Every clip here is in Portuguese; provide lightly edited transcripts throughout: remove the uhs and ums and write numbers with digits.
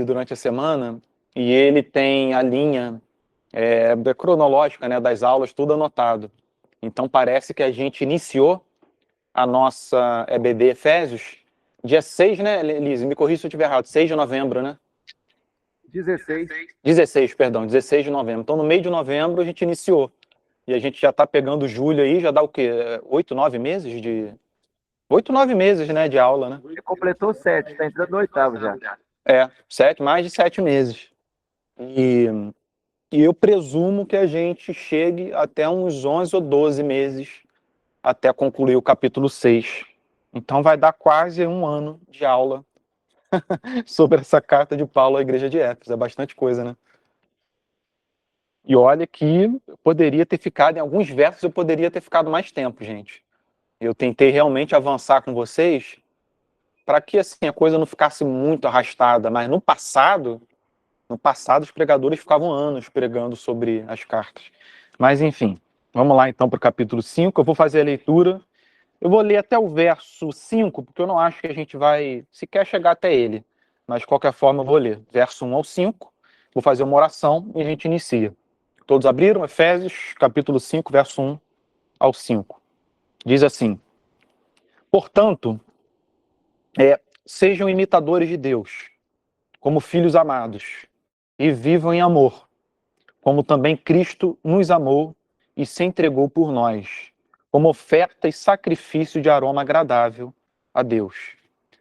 durante a semana, e ele tem a linha cronológica, né, das aulas, tudo anotado. Então parece que a gente iniciou a nossa EBD Efésios dia 6, né, Liz? Me corrija se eu estiver errado, 6 de novembro, né? 16. 16, perdão, 16 de novembro. Então, no meio de novembro, a gente iniciou. E a gente já está pegando julho aí, já dá o quê? 8, 9 meses de... 8, 9 meses, né, de aula, né? Você completou 7, está entrando no 8º já. Mais de 7 meses. E eu presumo que a gente chegue até uns 11 ou 12 meses até concluir o capítulo 6. Então vai dar quase um ano de aula sobre essa carta de Paulo à igreja de Éfeso. É bastante coisa, né? E olha que eu poderia ter ficado, em alguns versos eu poderia ter ficado mais tempo, gente. Eu tentei realmente avançar com vocês para que assim, a coisa não ficasse muito arrastada, mas no passado os pregadores ficavam anos pregando sobre as cartas. Mas enfim, vamos lá então para o capítulo 5, eu vou fazer a leitura. Eu vou ler até o verso 5, porque eu não acho que a gente vai sequer chegar até ele. Mas, de qualquer forma, eu vou ler. Verso 1 ao 5, vou fazer uma oração e a gente inicia. Todos abriram? Efésios, capítulo 5, verso 1 ao 5. Diz assim: Portanto, sejam imitadores de Deus, como filhos amados, e vivam em amor, como também Cristo nos amou e se entregou por nós, como oferta e sacrifício de aroma agradável a Deus.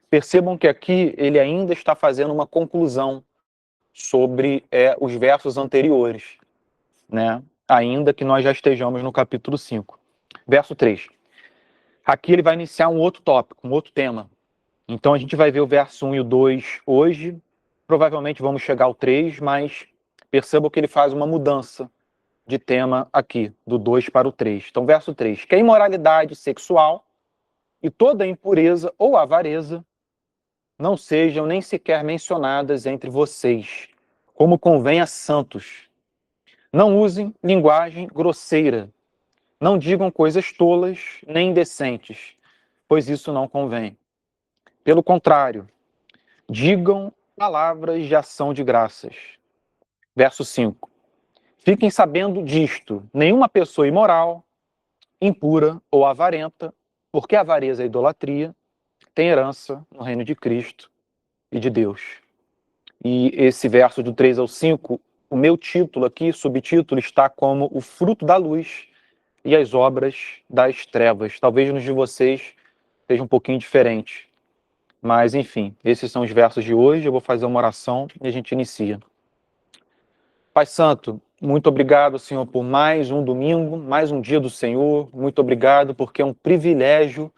Percebam que aqui ele ainda está fazendo uma conclusão sobre os versos anteriores, né? Ainda que nós já estejamos no capítulo 5. Verso 3. Aqui ele vai iniciar um outro tópico, um outro tema. Então a gente vai ver o verso 1 e o 2 hoje. Provavelmente vamos chegar ao 3, mas percebam que ele faz uma mudança de tema aqui, do 2 para o 3. Então, verso 3. Que a imoralidade sexual e toda impureza ou avareza não sejam nem sequer mencionadas entre vocês, como convém a santos. Não usem linguagem grosseira. Não digam coisas tolas nem indecentes, pois isso não convém. Pelo contrário, digam palavras de ação de graças. Verso 5. Fiquem sabendo disto: nenhuma pessoa imoral, impura ou avarenta, porque a avareza e a idolatria tem herança no reino de Cristo e de Deus. E esse verso do 3 ao 5, o meu título aqui, subtítulo, está como o fruto da luz e as obras das trevas. Talvez nos de vocês seja um pouquinho diferente. Mas, enfim, esses são os versos de hoje. Eu vou fazer uma oração e a gente inicia. Pai Santo, muito obrigado, Senhor, por mais um domingo, mais um dia do Senhor. Muito obrigado, porque é um privilégio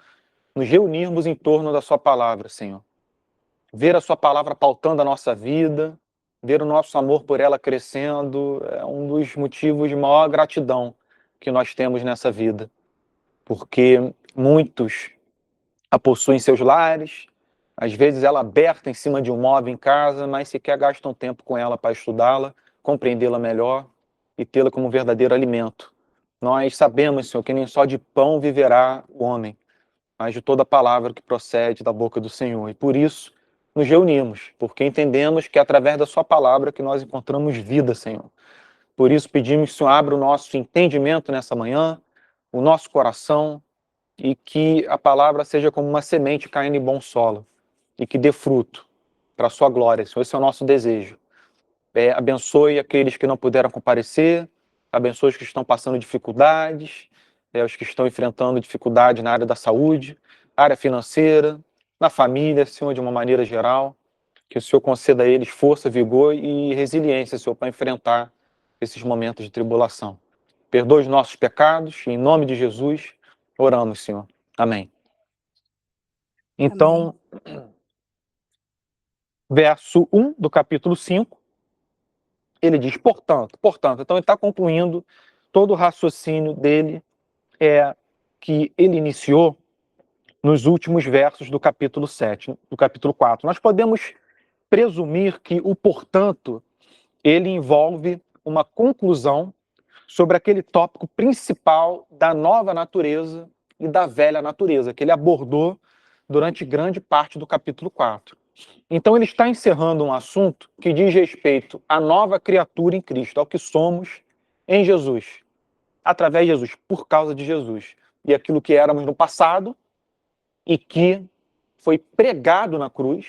nos reunirmos em torno da Sua palavra, Senhor. Ver a Sua palavra pautando a nossa vida, ver o nosso amor por ela crescendo, é um dos motivos de maior gratidão que nós temos nessa vida. Porque muitos a possuem em seus lares, às vezes ela aberta em cima de um móvel em casa, mas sequer gastam tempo com ela para estudá-la, compreendê-la melhor e tê-la como um verdadeiro alimento. Nós sabemos, Senhor, que nem só de pão viverá o homem, mas de toda palavra que procede da boca do Senhor. E por isso nos reunimos, porque entendemos que é através da sua palavra que nós encontramos vida, Senhor. Por isso pedimos que o Senhor abra o nosso entendimento nessa manhã, o nosso coração, e que a palavra seja como uma semente caindo em bom solo e que dê fruto para a sua glória, Senhor. Esse é o nosso desejo. Abençoe aqueles que não puderam comparecer, abençoe os que estão passando dificuldades, os que estão enfrentando dificuldade na área da saúde, área financeira, na família, Senhor, de uma maneira geral. Que o Senhor conceda a eles força, vigor e resiliência, Senhor, para enfrentar esses momentos de tribulação. Perdoe os nossos pecados, e em nome de Jesus, oramos, Senhor. Amém. Então, verso 1 do capítulo 5, ele diz, portanto, então ele está concluindo todo o raciocínio dele que ele iniciou nos últimos versos do capítulo 7, do capítulo 4. Nós podemos presumir que o portanto, ele envolve uma conclusão sobre aquele tópico principal da nova natureza e da velha natureza, que ele abordou durante grande parte do capítulo 4. Então ele está encerrando um assunto que diz respeito à nova criatura em Cristo, ao que somos em Jesus, através de Jesus, por causa de Jesus. E aquilo que éramos no passado e que foi pregado na cruz,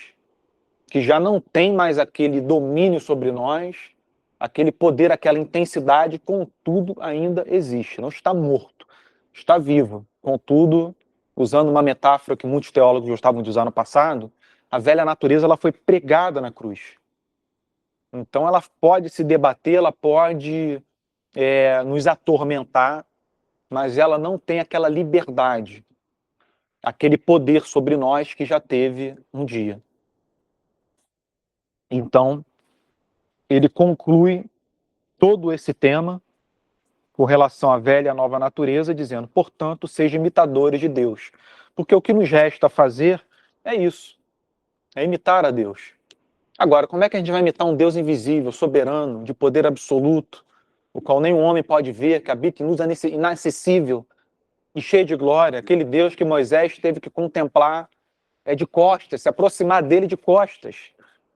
que já não tem mais aquele domínio sobre nós, aquele poder, aquela intensidade, contudo ainda existe, não está morto, está vivo. Contudo, usando uma metáfora que muitos teólogos gostavam de usar no passado, a velha natureza ela foi pregada na cruz. Então ela pode se debater, ela pode nos atormentar, mas ela não tem aquela liberdade, aquele poder sobre nós que já teve um dia. Então, ele conclui todo esse tema com relação à velha e à nova natureza, dizendo, portanto, sejam imitadores de Deus. Porque o que nos resta fazer é isso, é imitar a Deus. Agora, como é que a gente vai imitar um Deus invisível, soberano, de poder absoluto, o qual nenhum homem pode ver, que habita em luz inacessível e cheio de glória, aquele Deus que Moisés teve que contemplar de costas, se aproximar dele de costas,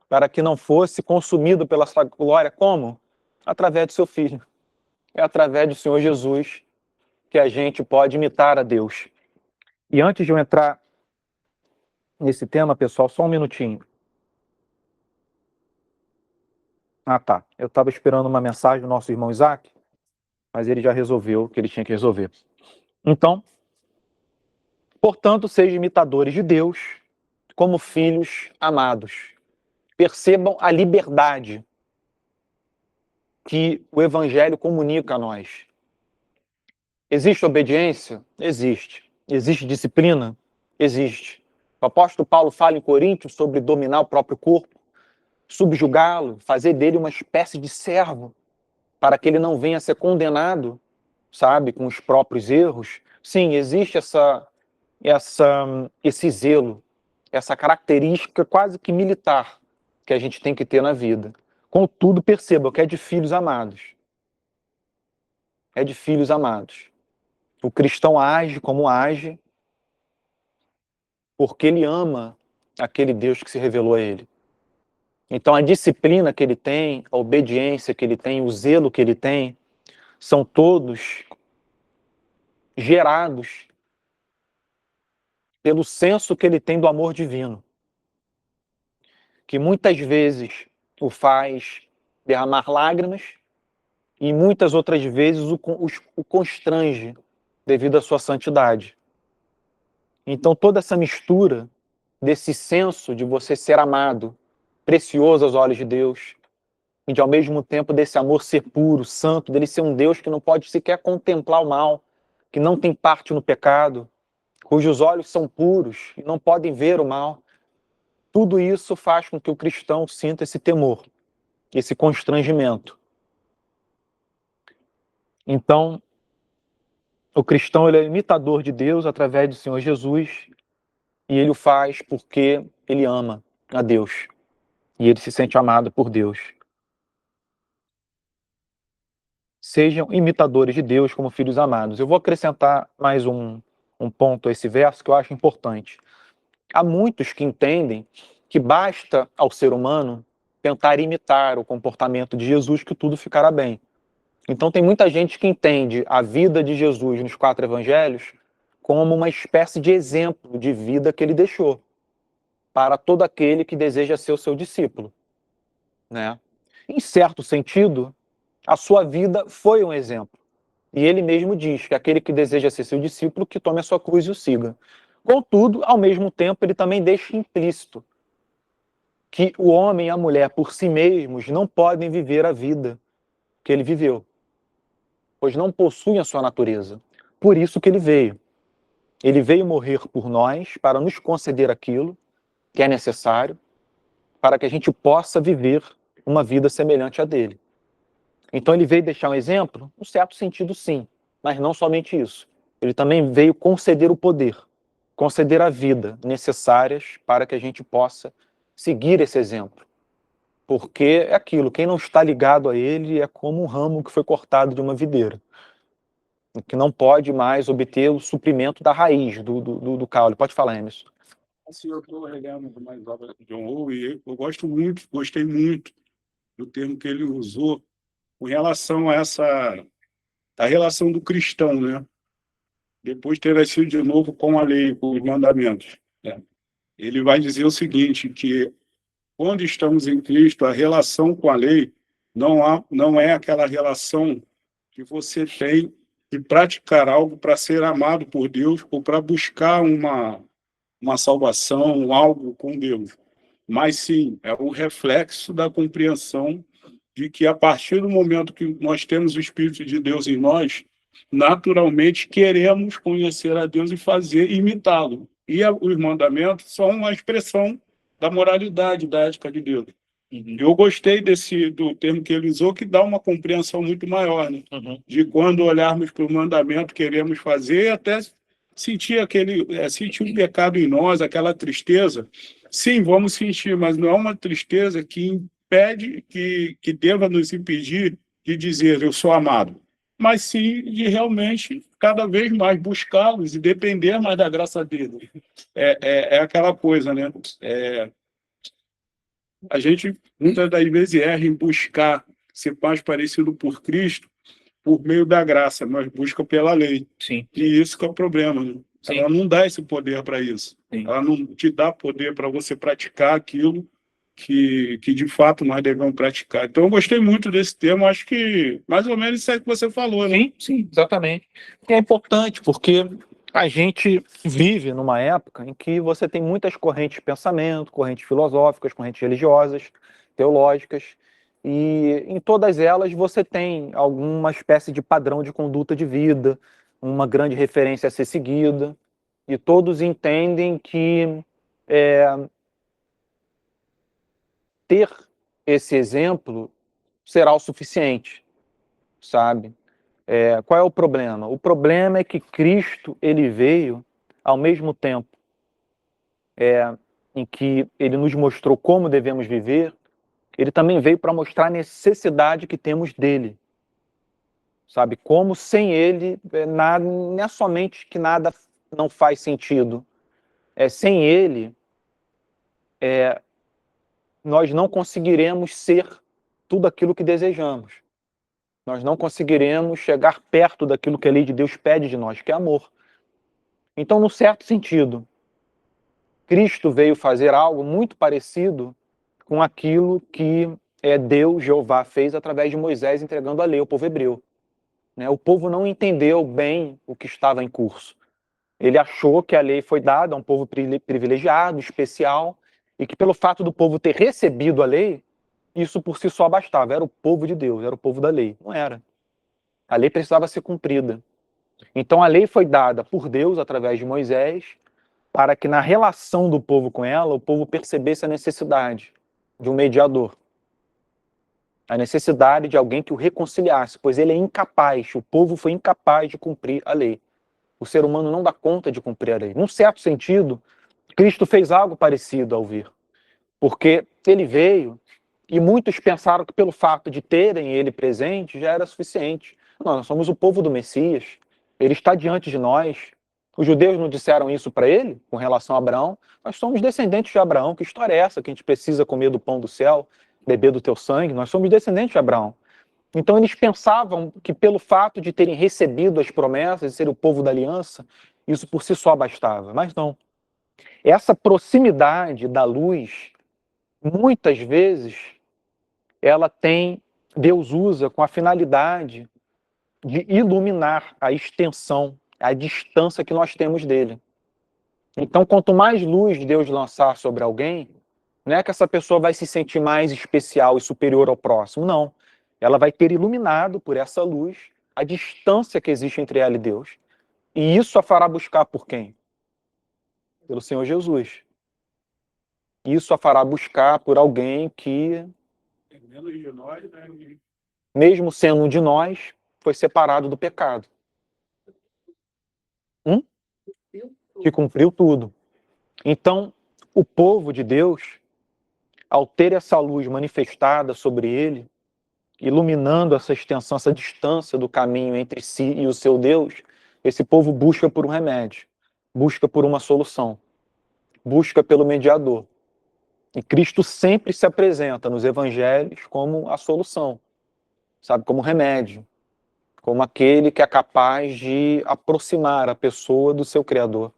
para que não fosse consumido pela sua glória. Como? Através do seu Filho. É através do Senhor Jesus que a gente pode imitar a Deus. E antes de eu entrar nesse tema, pessoal, só um minutinho. Ah, tá. Eu estava esperando uma mensagem do nosso irmão Isaac, mas ele já resolveu o que ele tinha que resolver. Então, portanto, sejam imitadores de Deus como filhos amados. Percebam a liberdade que o Evangelho comunica a nós. Existe obediência? Existe. Existe disciplina? Existe. O apóstolo Paulo fala em Coríntios sobre dominar o próprio corpo, subjugá-lo, fazer dele uma espécie de servo, para que ele não venha a ser condenado, sabe, com os próprios erros. Sim, existe esse zelo, essa característica quase que militar que a gente tem que ter na vida. Contudo, perceba que é de filhos amados. É de filhos amados. O cristão age como age porque ele ama aquele Deus que se revelou a ele. Então a disciplina que ele tem, a obediência que ele tem, o zelo que ele tem, são todos gerados pelo senso que ele tem do amor divino, que muitas vezes o faz derramar lágrimas e muitas outras vezes o constrange devido à sua santidade. Então toda essa mistura desse senso de você ser amado, precioso aos olhos de Deus, e de ao mesmo tempo desse amor ser puro, santo, dele ser um Deus que não pode sequer contemplar o mal, que não tem parte no pecado, cujos olhos são puros e não podem ver o mal. Tudo isso faz com que o cristão sinta esse temor, esse constrangimento. Então, o cristão ele é imitador de Deus através do Senhor Jesus, e ele o faz porque ele ama a Deus, e ele se sente amado por Deus. Sejam imitadores de Deus como filhos amados. Eu vou acrescentar mais um ponto a esse verso que eu acho importante. Há muitos que entendem que basta ao ser humano tentar imitar o comportamento de Jesus que tudo ficará bem. Então tem muita gente que entende a vida de Jesus nos 4 evangelhos como uma espécie de exemplo de vida que ele deixou para todo aquele que deseja ser o seu discípulo, né? Em certo sentido, a sua vida foi um exemplo. E ele mesmo diz que aquele que deseja ser seu discípulo, que tome a sua cruz e o siga. Contudo, ao mesmo tempo, ele também deixa implícito que o homem e a mulher, por si mesmos, não podem viver a vida que ele viveu, pois não possuem a sua natureza. Por isso que ele veio. Ele veio morrer por nós para nos conceder aquilo que é necessário para que a gente possa viver uma vida semelhante à dele. Então ele veio deixar um exemplo? No certo sentido, sim, mas não somente isso. Ele também veio conceder o poder, conceder a vida necessárias para que a gente possa seguir esse exemplo. Porque é aquilo, quem não está ligado a ele é como um ramo que foi cortado de uma videira, que não pode mais obter o suprimento da raiz do caule. Pode falar, Emerson. Assim, eu estou relendo mais obras de John Owen e eu gostei muito do termo que ele usou com relação a a relação do cristão, né? Depois de ter nascido de novo com a lei, com os mandamentos, né? Ele vai dizer o seguinte, que quando estamos em Cristo, a relação com a lei não é aquela relação que você tem de praticar algo para ser amado por Deus ou para buscar uma salvação, algo com Deus. Mas sim, é um reflexo da compreensão de que a partir do momento que nós temos o Espírito de Deus em nós, naturalmente queremos conhecer a Deus e fazer, imitá-lo. E os mandamentos são uma expressão da moralidade, da ética de Deus. Eu gostei do termo que ele usou, que dá uma compreensão muito maior, né? De quando olharmos para o mandamento, queremos fazer, até sentir um pecado em nós, aquela tristeza. Sim, vamos sentir, mas não é uma tristeza que impede, que deva nos impedir de dizer eu sou amado, mas sim de realmente cada vez mais buscá-los e depender mais da graça dele. É aquela coisa, né? A gente muitas das vezes erra em buscar ser mais parecido por Cristo por meio da graça, mas busca pela lei. Sim. E isso que é o problema, né? Sim. Ela não dá esse poder para isso. Sim. Ela não te dá poder para você praticar aquilo que de fato nós devemos praticar. Então, eu gostei muito desse termo, acho que mais ou menos isso é que você falou, né? Sim, exatamente. E é importante porque a gente vive numa época em que você tem muitas correntes de pensamento, correntes filosóficas, correntes religiosas, teológicas, e em todas elas você tem alguma espécie de padrão de conduta de vida, uma grande referência a ser seguida, e todos entendem que ter esse exemplo será o suficiente, sabe? Qual é o problema? O problema é que Cristo ele veio ao mesmo tempo em que ele nos mostrou como devemos viver, ele também veio para mostrar a necessidade que temos dele, sabe? Como sem ele, nada, não é somente que nada não faz sentido, sem ele, nós não conseguiremos ser tudo aquilo que desejamos. Nós não conseguiremos chegar perto daquilo que a lei de Deus pede de nós, que é amor. Então, no certo sentido, Cristo veio fazer algo muito parecido com aquilo que Deus, Jeová, fez através de Moisés entregando a lei ao povo hebreu. O povo não entendeu bem o que estava em curso. Ele achou que a lei foi dada a um povo privilegiado, especial, e que pelo fato do povo ter recebido a lei, isso por si só bastava. Era o povo de Deus, era o povo da lei. Não era. A lei precisava ser cumprida. Então a lei foi dada por Deus através de Moisés, para que na relação do povo com ela, o povo percebesse a necessidade de um mediador. A necessidade de alguém que o reconciliasse, pois ele é incapaz, o povo foi incapaz de cumprir a lei. O ser humano não dá conta de cumprir a lei. Num certo sentido, Cristo fez algo parecido ao vir, porque ele veio e muitos pensaram que pelo fato de terem ele presente já era suficiente. Não, nós somos o povo do Messias, ele está diante de nós. Os judeus não disseram isso para ele, com relação a Abraão. Nós somos descendentes de Abraão. Que história é essa que a gente precisa comer do pão do céu, beber do teu sangue? Nós somos descendentes de Abraão. Então eles pensavam que pelo fato de terem recebido as promessas, de ser o povo da aliança, isso por si só bastava. Mas não. Essa proximidade da luz, muitas vezes, Deus usa com a finalidade de iluminar a extensão, a distância que nós temos dele. Então, quanto mais luz Deus lançar sobre alguém, não é que essa pessoa vai se sentir mais especial e superior ao próximo, não. Ela vai ter iluminado por essa luz a distância que existe entre ela e Deus. E isso a fará buscar por quem? Pelo Senhor Jesus. Isso a fará buscar por alguém que, mesmo sendo um de nós, foi separado do pecado. Que cumpriu tudo. Então, o povo de Deus, ao ter essa luz manifestada sobre ele, iluminando essa extensão, essa distância do caminho entre si e o seu Deus, esse povo busca por um remédio, busca por uma solução. busca pelo mediador. E Cristo sempre se apresenta nos evangelhos como a solução, sabe, como remédio, como aquele que é capaz de aproximar a pessoa do seu Criador.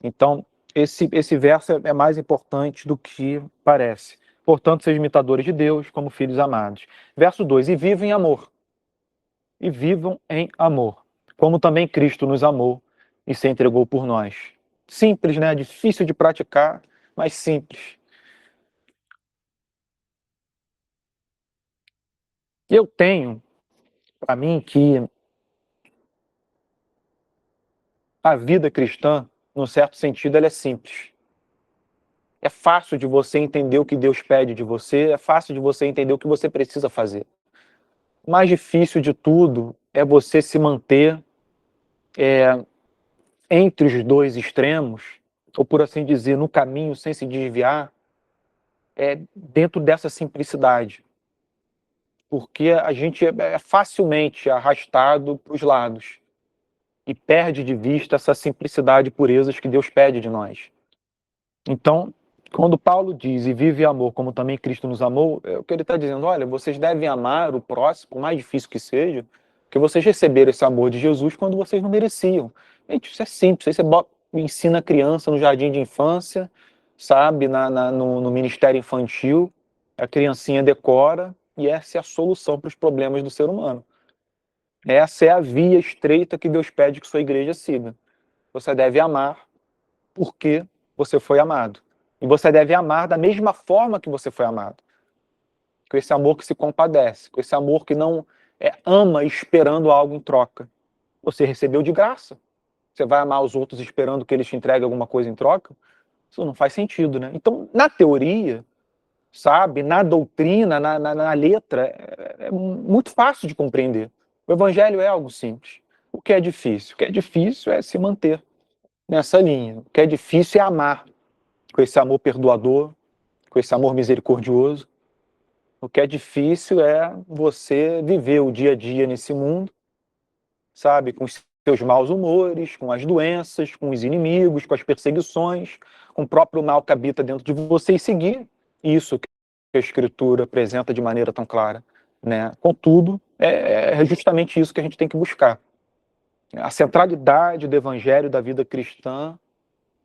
Então, esse verso é mais importante do que parece. Portanto, sejam imitadores de Deus como filhos amados. Verso 2, e vivam em amor. E vivam em amor, como também Cristo nos amou e se entregou por nós. Simples, né? Difícil de praticar, mas simples. Eu tenho para mim que a vida cristã, num certo sentido, ela é simples. É fácil de você entender o que Deus pede de você, é fácil de você entender o que você precisa fazer. O mais difícil de tudo é você se manter entre os dois extremos, ou por assim dizer, no caminho sem se desviar, dentro dessa simplicidade. Porque a gente é facilmente arrastado para os lados e perde de vista essa simplicidade e purezas que Deus pede de nós. Então, quando Paulo diz e vive amor como também Cristo nos amou, é o que ele está dizendo, olha, vocês devem amar o próximo, por mais difícil que seja, porque vocês receberam esse amor de Jesus quando vocês não mereciam. Gente, isso é simples, você ensina a criança no jardim de infância, sabe, no ministério infantil, a criancinha decora, e essa é a solução para os problemas do ser humano. Essa é a via estreita que Deus pede que sua igreja siga. Você deve amar porque você foi amado. E você deve amar da mesma forma que você foi amado. Com esse amor que se compadece, com esse amor que não ama esperando algo em troca. Você recebeu de graça. Você vai amar os outros esperando que eles te entreguem alguma coisa em troca? Isso não faz sentido, né? Então, na teoria, sabe, na doutrina, na letra, é muito fácil de compreender. O evangelho é algo simples. O que é difícil? O que é difícil é se manter nessa linha. O que é difícil é amar, com esse amor perdoador, com esse amor misericordioso. O que é difícil é você viver o dia a dia nesse mundo, sabe, com os seus maus humores, com as doenças, com os inimigos, com as perseguições, com o próprio mal que habita dentro de você e seguir isso que a Escritura apresenta de maneira tão clara, né? Contudo, é justamente isso que a gente tem que buscar. A centralidade do Evangelho da vida cristã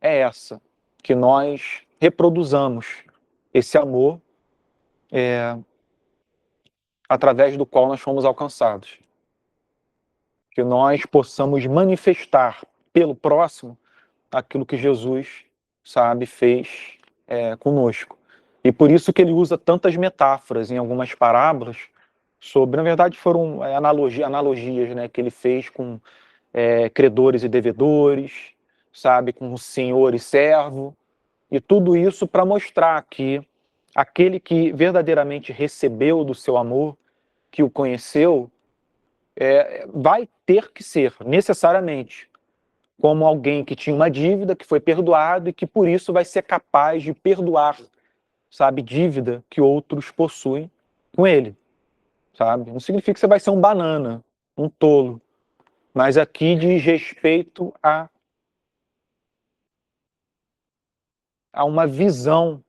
é essa, que nós reproduzamos esse amor através do qual nós fomos alcançados. Que nós possamos manifestar pelo próximo aquilo que Jesus, sabe, fez conosco. E por isso que ele usa tantas metáforas em algumas parábolas sobre, na verdade, foram analogias, né, que ele fez com credores e devedores, sabe, com senhor e servo, e tudo isso para mostrar que aquele que verdadeiramente recebeu do seu amor, que o conheceu, vai ter que ser, necessariamente, como alguém que tinha uma dívida, que foi perdoado e que por isso vai ser capaz de perdoar, sabe, dívida que outros possuem com ele, sabe? Não significa que você vai ser um banana, um tolo, mas aqui diz respeito a uma visão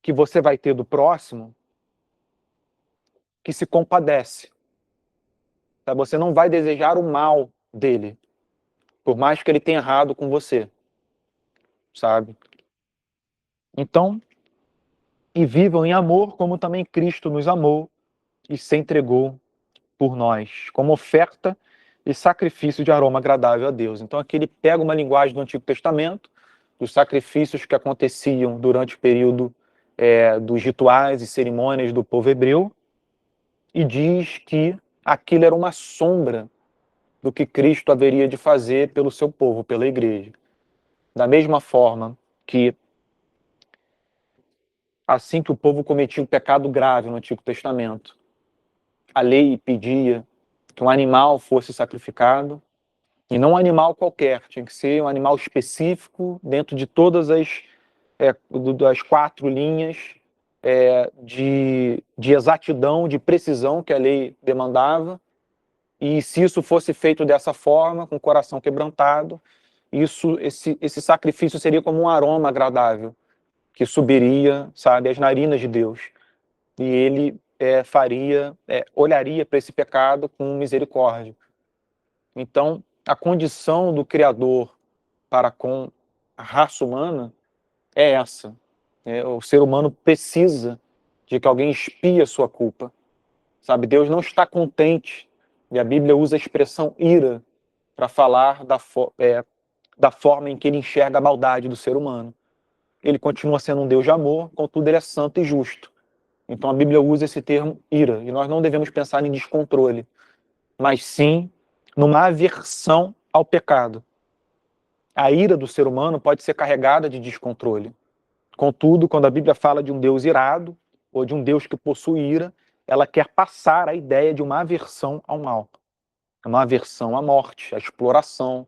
que você vai ter do próximo que se compadece. Sabe? Você não vai desejar o mal dele, por mais que ele tenha errado com você, sabe? Então, e vivam em amor como também Cristo nos amou e se entregou por nós, como oferta e sacrifício de aroma agradável a Deus. Então aqui ele pega uma linguagem do Antigo Testamento, dos sacrifícios que aconteciam durante o período dos rituais e cerimônias do povo hebreu, e diz que aquilo era uma sombra do que Cristo haveria de fazer pelo seu povo, pela igreja. Da mesma forma que assim que o povo cometia um pecado grave no Antigo Testamento, a lei pedia que um animal fosse sacrificado, e não um animal qualquer, tinha que ser um animal específico dentro de todas das 4 linhas de exatidão, de precisão que a lei demandava, e se isso fosse feito dessa forma, com o coração quebrantado, esse sacrifício seria como um aroma agradável que subiria, sabe, às narinas de Deus. E ele olharia para esse pecado com misericórdia. Então, a condição do Criador para com a raça humana é essa. O ser humano precisa de que alguém expie a sua culpa. Sabe, Deus não está contente, e a Bíblia usa a expressão ira para falar da forma em que ele enxerga a maldade do ser humano. Ele continua sendo um Deus de amor, contudo ele é santo e justo. Então a Bíblia usa esse termo ira, e nós não devemos pensar em descontrole, mas sim numa aversão ao pecado. A ira do ser humano pode ser carregada de descontrole. Contudo, quando a Bíblia fala de um Deus irado, ou de um Deus que possui ira, ela quer passar a ideia de uma aversão ao mal. Uma aversão à morte, à exploração,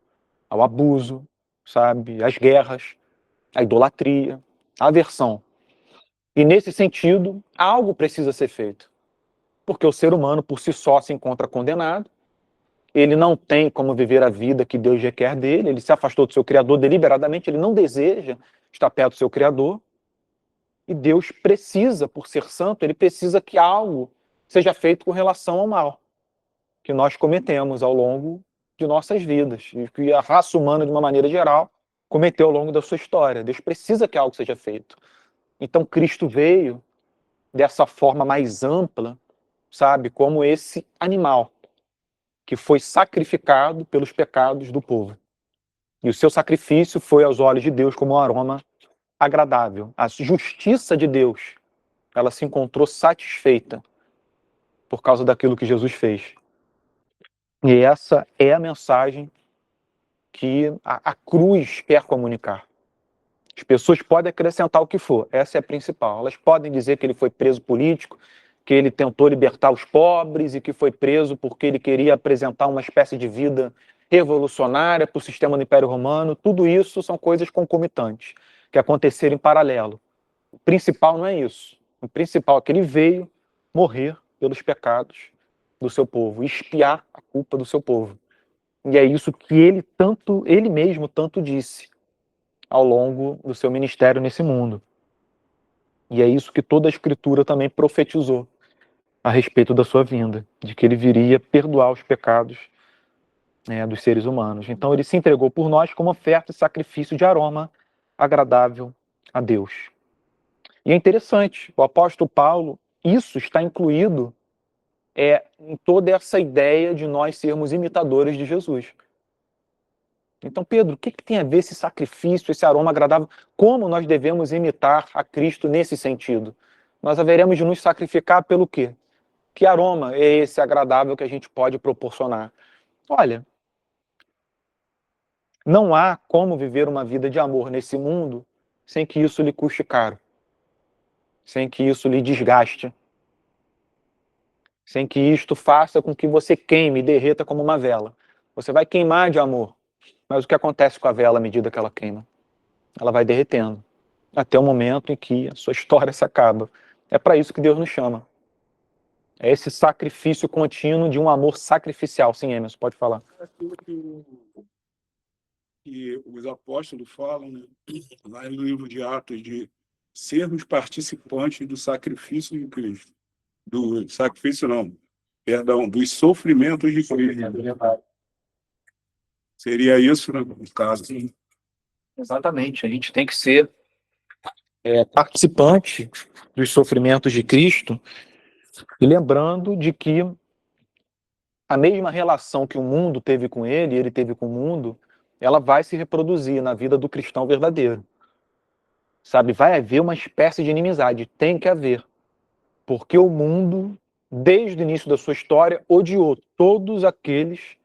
ao abuso, sabe, às guerras, à idolatria, à aversão. E nesse sentido, algo precisa ser feito. Porque o ser humano, por si só, se encontra condenado, ele não tem como viver a vida que Deus requer dele, ele se afastou do seu Criador deliberadamente, ele não deseja estar perto do seu Criador, e Deus precisa, por ser santo, ele precisa que algo seja feito com relação ao mal que nós cometemos ao longo de nossas vidas, e que a raça humana, de uma maneira geral, cometeu ao longo da sua história. Deus precisa que algo seja feito. Então Cristo veio dessa forma mais ampla, sabe, como esse animal que foi sacrificado pelos pecados do povo. E o seu sacrifício foi aos olhos de Deus como um aroma agradável. A justiça de Deus, ela se encontrou satisfeita por causa daquilo que Jesus fez. E essa é a mensagem que a cruz quer comunicar. As pessoas podem acrescentar o que for, essa é a principal. Elas podem dizer que ele foi preso político, que ele tentou libertar os pobres e que foi preso porque ele queria apresentar uma espécie de vida revolucionária para o sistema do Império Romano. Tudo isso são coisas concomitantes, que aconteceram em paralelo. O principal não é isso. O principal é que ele veio morrer pelos pecados do seu povo, expiar a culpa do seu povo. E é isso que ele mesmo tanto disse ao longo do seu ministério nesse mundo. E é isso que toda a Escritura também profetizou a respeito da sua vinda, de que ele viria perdoar os pecados dos seres humanos. Então ele se entregou por nós como oferta e sacrifício de aroma agradável a Deus. E é interessante, o apóstolo Paulo, isso está incluído em toda essa ideia de nós sermos imitadores de Jesus. Então, Pedro, o que tem a ver esse sacrifício, esse aroma agradável? Como nós devemos imitar a Cristo nesse sentido? Nós haveremos de nos sacrificar pelo quê? Que aroma é esse agradável que a gente pode proporcionar? Olha, não há como viver uma vida de amor nesse mundo sem que isso lhe custe caro, sem que isso lhe desgaste, sem que isto faça com que você queime e derreta como uma vela. Você vai queimar de amor, mas o que acontece com a vela à medida que ela queima? Ela vai derretendo, até o momento em que a sua história se acaba. É para isso que Deus nos chama. É esse sacrifício contínuo de um amor sacrificial. Sim, Emerson, pode falar. Aquilo que os apóstolos falam, né? Lá no livro de Atos, de sermos participantes do sacrifício de Cristo. Do sacrifício não, perdão, dos sofrimentos de Cristo. Seria isso, né, no caso? Sim, exatamente. A gente tem que ser participante dos sofrimentos de Cristo, e lembrando de que a mesma relação que o mundo teve com ele teve com o mundo, ela vai se reproduzir na vida do cristão verdadeiro. Sabe, vai haver uma espécie de inimizade, tem que haver. Porque o mundo, desde o início da sua história, odiou todos aqueles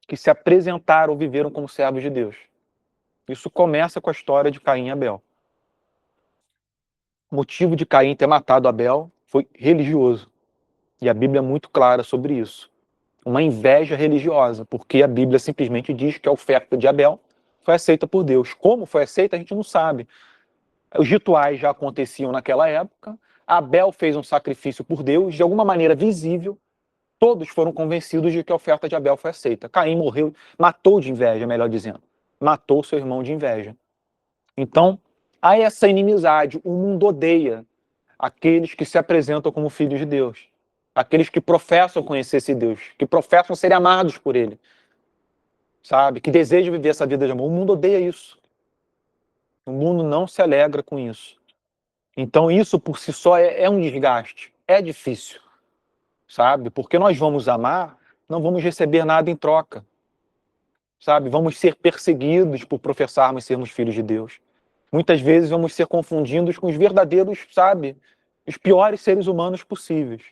que se apresentaram ou viveram como servos de Deus. Isso começa com a história de Caim e Abel. O motivo de Caim ter matado Abel foi religioso. E a Bíblia é muito clara sobre isso. Uma inveja religiosa, porque a Bíblia simplesmente diz que a oferta de Abel foi aceita por Deus. Como foi aceita, a gente não sabe. Os rituais já aconteciam naquela época. Abel fez um sacrifício por Deus, de alguma maneira visível, todos foram convencidos de que a oferta de Abel foi aceita. Caim morreu, matou de inveja, melhor dizendo. Matou seu irmão de inveja. Então, há essa inimizade. O mundo odeia aqueles que se apresentam como filhos de Deus. Aqueles que professam conhecer esse Deus, que professam ser amados por Ele. Sabe? Que desejam viver essa vida de amor. O mundo odeia isso. O mundo não se alegra com isso. Então, isso por si só é um desgaste. É difícil. Sabe? Porque nós vamos amar, não vamos receber nada em troca. Sabe? Vamos ser perseguidos por professarmos sermos filhos de Deus. Muitas vezes vamos ser confundidos com os verdadeiros, sabe? Os piores seres humanos possíveis.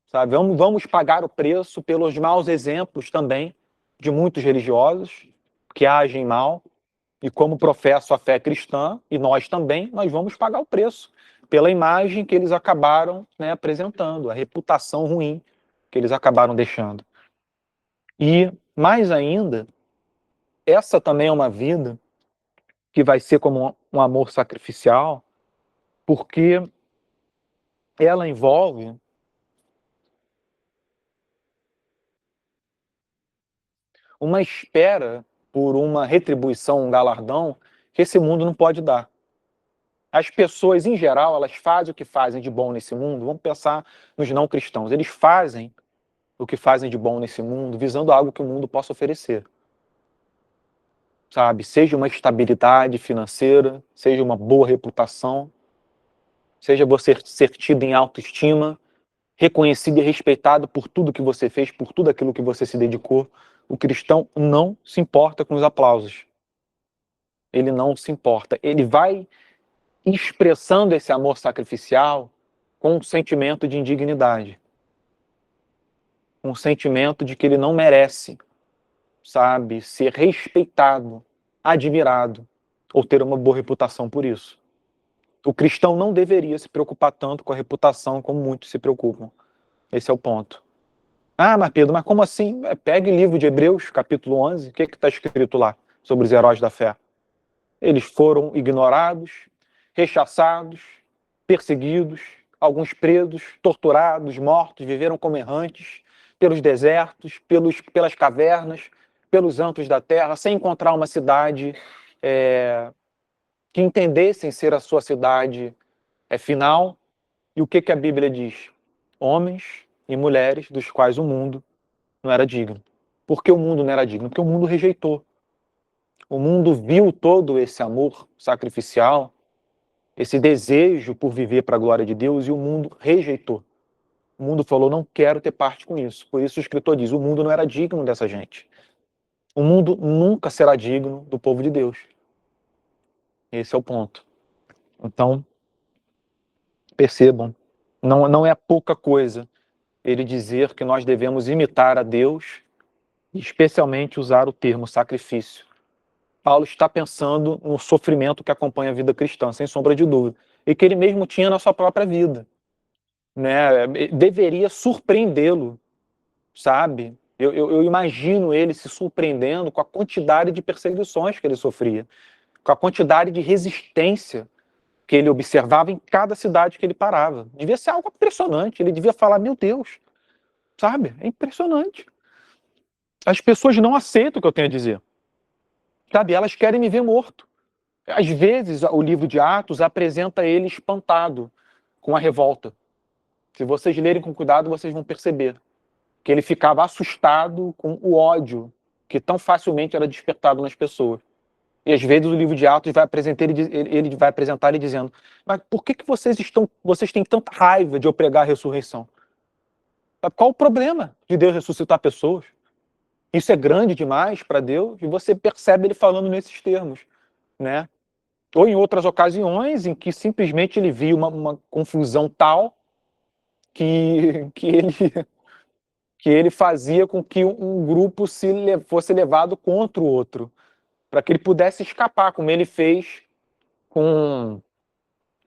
Sabe? Vamos pagar o preço pelos maus exemplos também de muitos religiosos que agem mal. E como professo a fé cristã, e nós também, nós vamos pagar o preço pela imagem que eles acabaram, né, apresentando, a reputação ruim que eles acabaram deixando. E, mais ainda, essa também é uma vida que vai ser como um amor sacrificial, porque ela envolve uma espera por uma retribuição, um galardão, que esse mundo não pode dar. As pessoas, em geral, elas fazem o que fazem de bom nesse mundo. Vamos pensar nos não cristãos. Eles fazem o que fazem de bom nesse mundo, visando algo que o mundo possa oferecer. Sabe? Seja uma estabilidade financeira, seja uma boa reputação, seja você ser tido em autoestima, reconhecido e respeitado por tudo que você fez, por tudo aquilo que você se dedicou. O cristão não se importa com os aplausos. Ele não se importa. Ele vai expressando esse amor sacrificial com um sentimento de indignidade. Um sentimento de que ele não merece, sabe, ser respeitado, admirado, ou ter uma boa reputação por isso. O cristão não deveria se preocupar tanto com a reputação como muitos se preocupam. Esse é o ponto. Ah, mas Pedro, mas como assim? Pegue o livro de Hebreus, capítulo 11, o que está escrito lá sobre os heróis da fé? Eles foram ignorados, rechaçados, perseguidos, alguns presos, torturados, mortos, viveram como errantes pelos desertos, pelas cavernas, pelos antros da terra, sem encontrar uma cidade que entendessem ser a sua cidade final. E o que a Bíblia diz? Homens e mulheres dos quais o mundo não era digno. Por que o mundo não era digno? Porque o mundo rejeitou. O mundo viu todo esse amor sacrificial, esse desejo por viver para a glória de Deus, e o mundo rejeitou. O mundo falou, não quero ter parte com isso. Por isso o escritor diz, o mundo não era digno dessa gente. O mundo nunca será digno do povo de Deus. Esse é o ponto. Então, percebam, não é pouca coisa ele dizer que nós devemos imitar a Deus, e especialmente usar o termo sacrifício. Paulo está pensando no sofrimento que acompanha a vida cristã, sem sombra de dúvida, e que ele mesmo tinha na sua própria vida. Né? Deveria surpreendê-lo, sabe? Eu imagino ele se surpreendendo com a quantidade de perseguições que ele sofria, com a quantidade de resistência que ele observava em cada cidade que ele parava. Devia ser algo impressionante, ele devia falar, meu Deus, sabe? É impressionante. As pessoas não aceitam o que eu tenho a dizer. Sabe? Elas querem me ver morto. Às vezes, o livro de Atos apresenta ele espantado com a revolta. Se vocês lerem com cuidado, vocês vão perceber que ele ficava assustado com o ódio que tão facilmente era despertado nas pessoas. E às vezes o livro de Atos vai apresentar ele vai apresentar ele dizendo: mas por que vocês têm tanta raiva de eu pregar a ressurreição? Qual o problema de Deus ressuscitar pessoas? Isso é grande demais para Deus? E você percebe ele falando nesses termos, né? Ou em outras ocasiões em que simplesmente ele viu uma confusão tal que ele fazia com que um grupo fosse levado contra o outro, para que ele pudesse escapar, como ele fez com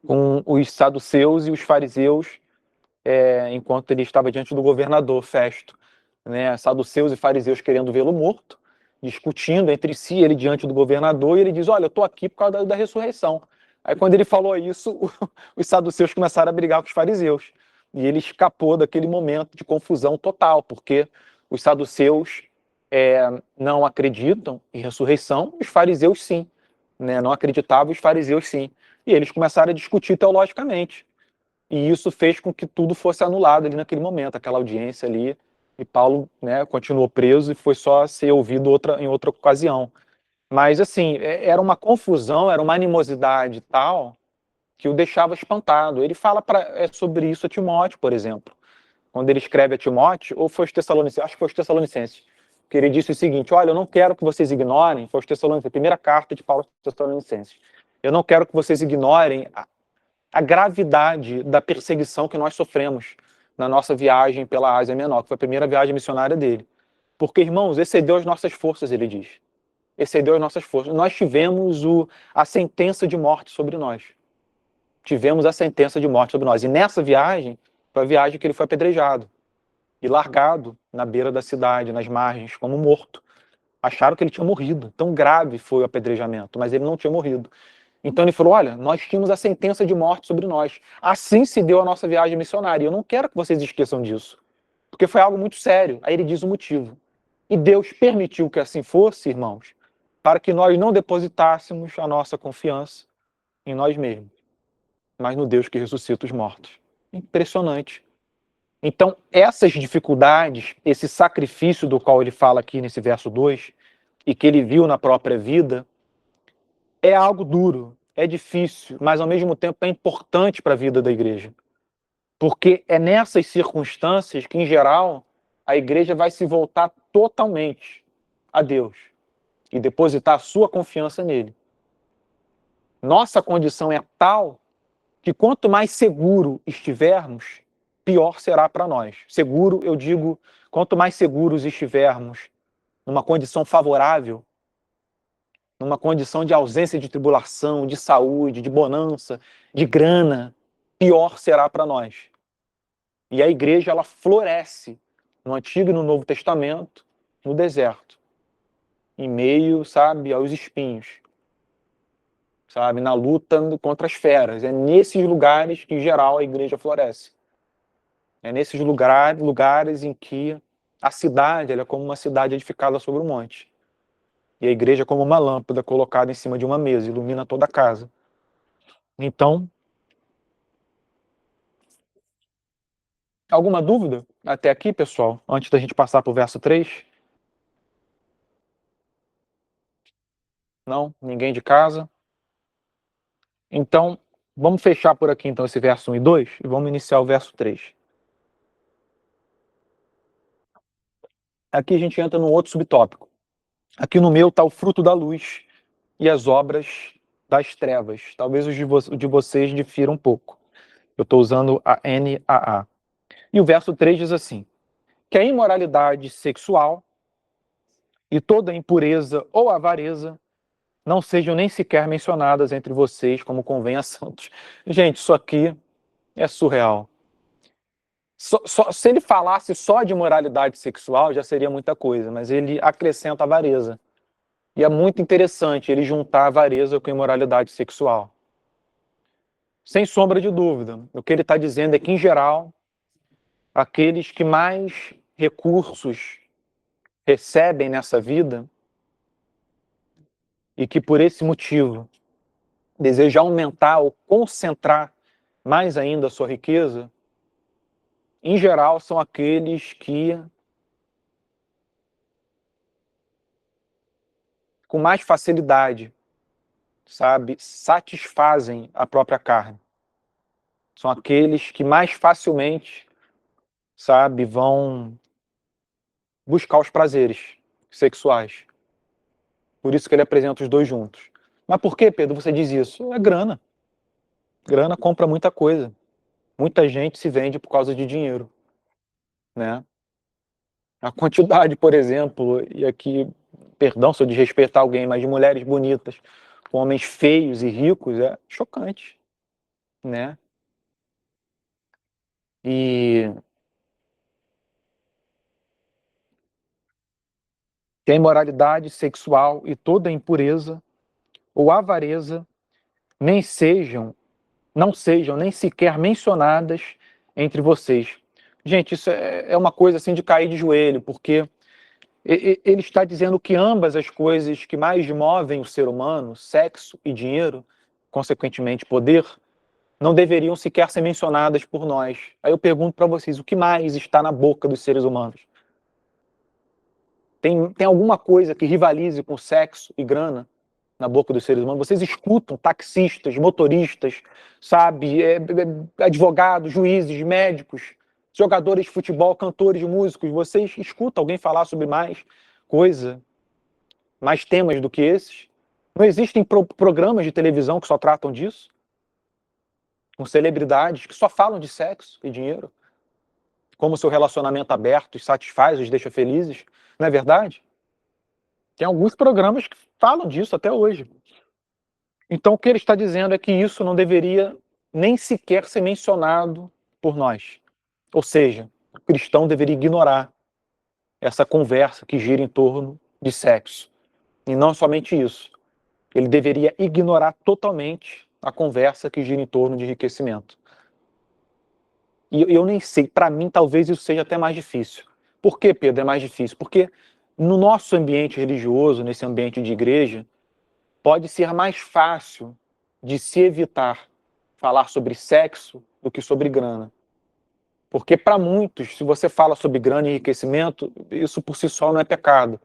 os saduceus e os fariseus, enquanto ele estava diante do governador Festo. Né? Saduceus e fariseus querendo vê-lo morto, discutindo entre si, ele diante do governador, e ele diz, olha, eu estou aqui por causa da ressurreição. Aí quando ele falou isso, os saduceus começaram a brigar com os fariseus. E ele escapou daquele momento de confusão total, porque os saduceus não acreditam em ressurreição, os fariseus sim, né? Não acreditavam, os fariseus sim. E eles começaram a discutir teologicamente. E isso fez com que tudo fosse anulado ali naquele momento, aquela audiência ali. E Paulo, né, continuou preso e foi só ser ouvido em outra ocasião. Mas, assim, era uma confusão, era uma animosidade tal que o deixava espantado. Ele fala sobre isso a Timóteo, por exemplo. Quando ele escreve a Timóteo, ou foi os Tessalonicenses, acho que foi os Tessalonicenses, que ele disse o seguinte: olha, eu não quero que vocês ignorem, foi os Tessalonicenses, a primeira carta de Paulo aos Tessalonicenses, eu não quero que vocês ignorem a gravidade da perseguição que nós sofremos na nossa viagem pela Ásia Menor, que foi a primeira viagem missionária dele. Porque, irmãos, excedeu as nossas forças, ele diz. Excedeu as nossas forças. Nós tivemos a sentença de morte sobre nós. Tivemos a sentença de morte sobre nós. E nessa viagem, foi a viagem que ele foi apedrejado e largado na beira da cidade, nas margens, como morto. Acharam que ele tinha morrido. Tão grave foi o apedrejamento, mas ele não tinha morrido. Então ele falou: olha, nós tínhamos a sentença de morte sobre nós. Assim se deu a nossa viagem missionária. E eu não quero que vocês esqueçam disso, porque foi algo muito sério. Aí ele diz o motivo. E Deus permitiu que assim fosse, irmãos, para que nós não depositássemos a nossa confiança em nós mesmos, mas no Deus que ressuscita os mortos. Impressionante. Então, essas dificuldades, esse sacrifício do qual ele fala aqui nesse verso 2, e que ele viu na própria vida, é algo duro, é difícil, mas ao mesmo tempo é importante para a vida da igreja. Porque é nessas circunstâncias que, em geral, a igreja vai se voltar totalmente a Deus e depositar a sua confiança nele. Nossa condição é tal que quanto mais seguro estivermos, pior será para nós. Seguro, eu digo, quanto mais seguros estivermos numa condição favorável, numa condição de ausência de tribulação, de saúde, de bonança, de grana, pior será para nós. E a igreja, ela floresce no Antigo e no Novo Testamento, no deserto, em meio, sabe, aos espinhos, sabe, na luta contra as feras. É nesses lugares que, em geral, a igreja floresce. É nesses lugares em que a cidade, ela é como uma cidade edificada sobre um monte. E a igreja é como uma lâmpada colocada em cima de uma mesa, ilumina toda a casa. Então, alguma dúvida até aqui, pessoal? Antes da gente passar para o verso 3? Não? Ninguém de casa? Então, vamos fechar por aqui então esse verso 1 e 2 e vamos iniciar o verso 3. Aqui a gente entra num outro subtópico. Aqui no meu está o fruto da luz e as obras das trevas. Talvez o de vocês difira um pouco. Eu estou usando a NAA. E o verso 3 diz assim: que a imoralidade sexual e toda impureza ou avareza não sejam nem sequer mencionadas entre vocês como convém a santos. Gente, isso aqui é surreal. Se ele falasse só de moralidade sexual, já seria muita coisa, mas ele acrescenta avareza. E é muito interessante ele juntar a avareza com a imoralidade sexual. Sem sombra de dúvida, o que ele está dizendo é que, em geral, aqueles que mais recursos recebem nessa vida e que, por esse motivo, desejam aumentar ou concentrar mais ainda a sua riqueza, em geral, são aqueles que, com mais facilidade, sabe, satisfazem a própria carne. São aqueles que mais facilmente, sabe, vão buscar os prazeres sexuais. Por isso que ele apresenta os dois juntos. Mas por que, Pedro, você diz isso? É grana. Grana compra muita coisa. Muita gente se vende por causa de dinheiro, né? A quantidade, por exemplo, e aqui, perdão se eu desrespeitar alguém, mas de mulheres bonitas com homens feios e ricos é chocante, né? E que a imoralidade sexual e toda a impureza ou avareza não sejam nem sequer mencionadas entre vocês. Gente, isso é uma coisa assim de cair de joelho, porque ele está dizendo que ambas as coisas que mais movem o ser humano, sexo e dinheiro, consequentemente poder, não deveriam sequer ser mencionadas por nós. Aí eu pergunto para vocês, o que mais está na boca dos seres humanos? Tem alguma coisa que rivalize com sexo e grana na boca dos seres humanos? Vocês escutam taxistas, motoristas, sabe, advogados, juízes, médicos, jogadores de futebol, cantores, músicos, vocês escutam alguém falar sobre mais coisa, mais temas do que esses? Não existem programas de televisão que só tratam disso? Com celebridades que só falam de sexo e dinheiro? Como seu relacionamento aberto os satisfaz, os deixa felizes? Não é verdade? Tem alguns programas que falam disso até hoje. Então, o que ele está dizendo é que isso não deveria nem sequer ser mencionado por nós. Ou seja, o cristão deveria ignorar essa conversa que gira em torno de sexo. E não somente isso. Ele deveria ignorar totalmente a conversa que gira em torno de enriquecimento. E eu nem sei, para mim talvez isso seja até mais difícil. Por que, Pedro, é mais difícil? Porque no nosso ambiente religioso, nesse ambiente de igreja, pode ser mais fácil de se evitar falar sobre sexo do que sobre grana. Porque para muitos, se você fala sobre grana e enriquecimento, isso por si só não é pecado.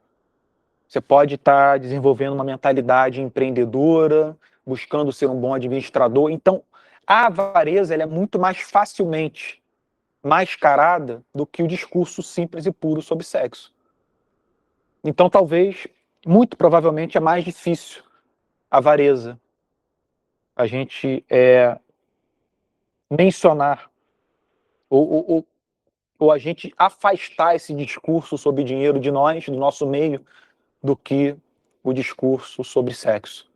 Você pode estar desenvolvendo uma mentalidade empreendedora, buscando ser um bom administrador. Então, a avareza ela é muito mais facilmente mascarada do que o discurso simples e puro sobre sexo. Então, talvez, muito provavelmente, é mais difícil a avareza. A gente mencionar ou a gente afastar esse discurso sobre dinheiro de nós, do nosso meio, do que o discurso sobre sexo.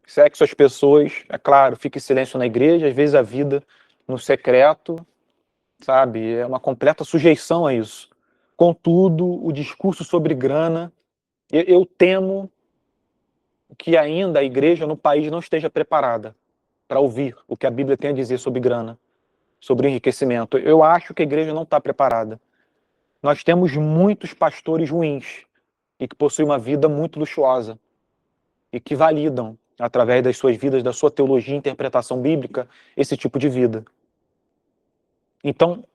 Sexo, as pessoas, é claro, fica em silêncio na igreja, às vezes a vida no secreto, sabe? É uma completa sujeição a isso. Contudo, o discurso sobre grana, eu temo que ainda a igreja no país não esteja preparada para ouvir o que a Bíblia tem a dizer sobre grana, sobre enriquecimento. Eu acho que a igreja não está preparada. Nós temos muitos pastores ruins e que possuem uma vida muito luxuosa e que validam, através das suas vidas, da sua teologia e interpretação bíblica, esse tipo de vida. Então,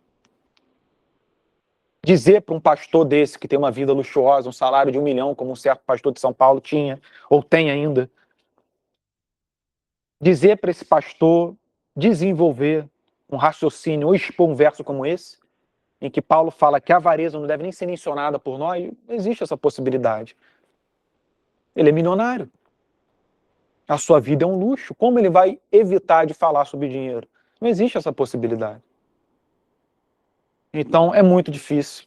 dizer para um pastor desse que tem uma vida luxuosa, um salário de 1 milhão, como um certo pastor de São Paulo tinha, ou tem ainda, dizer para esse pastor desenvolver um raciocínio ou expor um verso como esse, em que Paulo fala que a avareza não deve nem ser mencionada por nós, não existe essa possibilidade. Ele é milionário. A sua vida é um luxo. Como ele vai evitar de falar sobre dinheiro? Não existe essa possibilidade. Então, é muito difícil.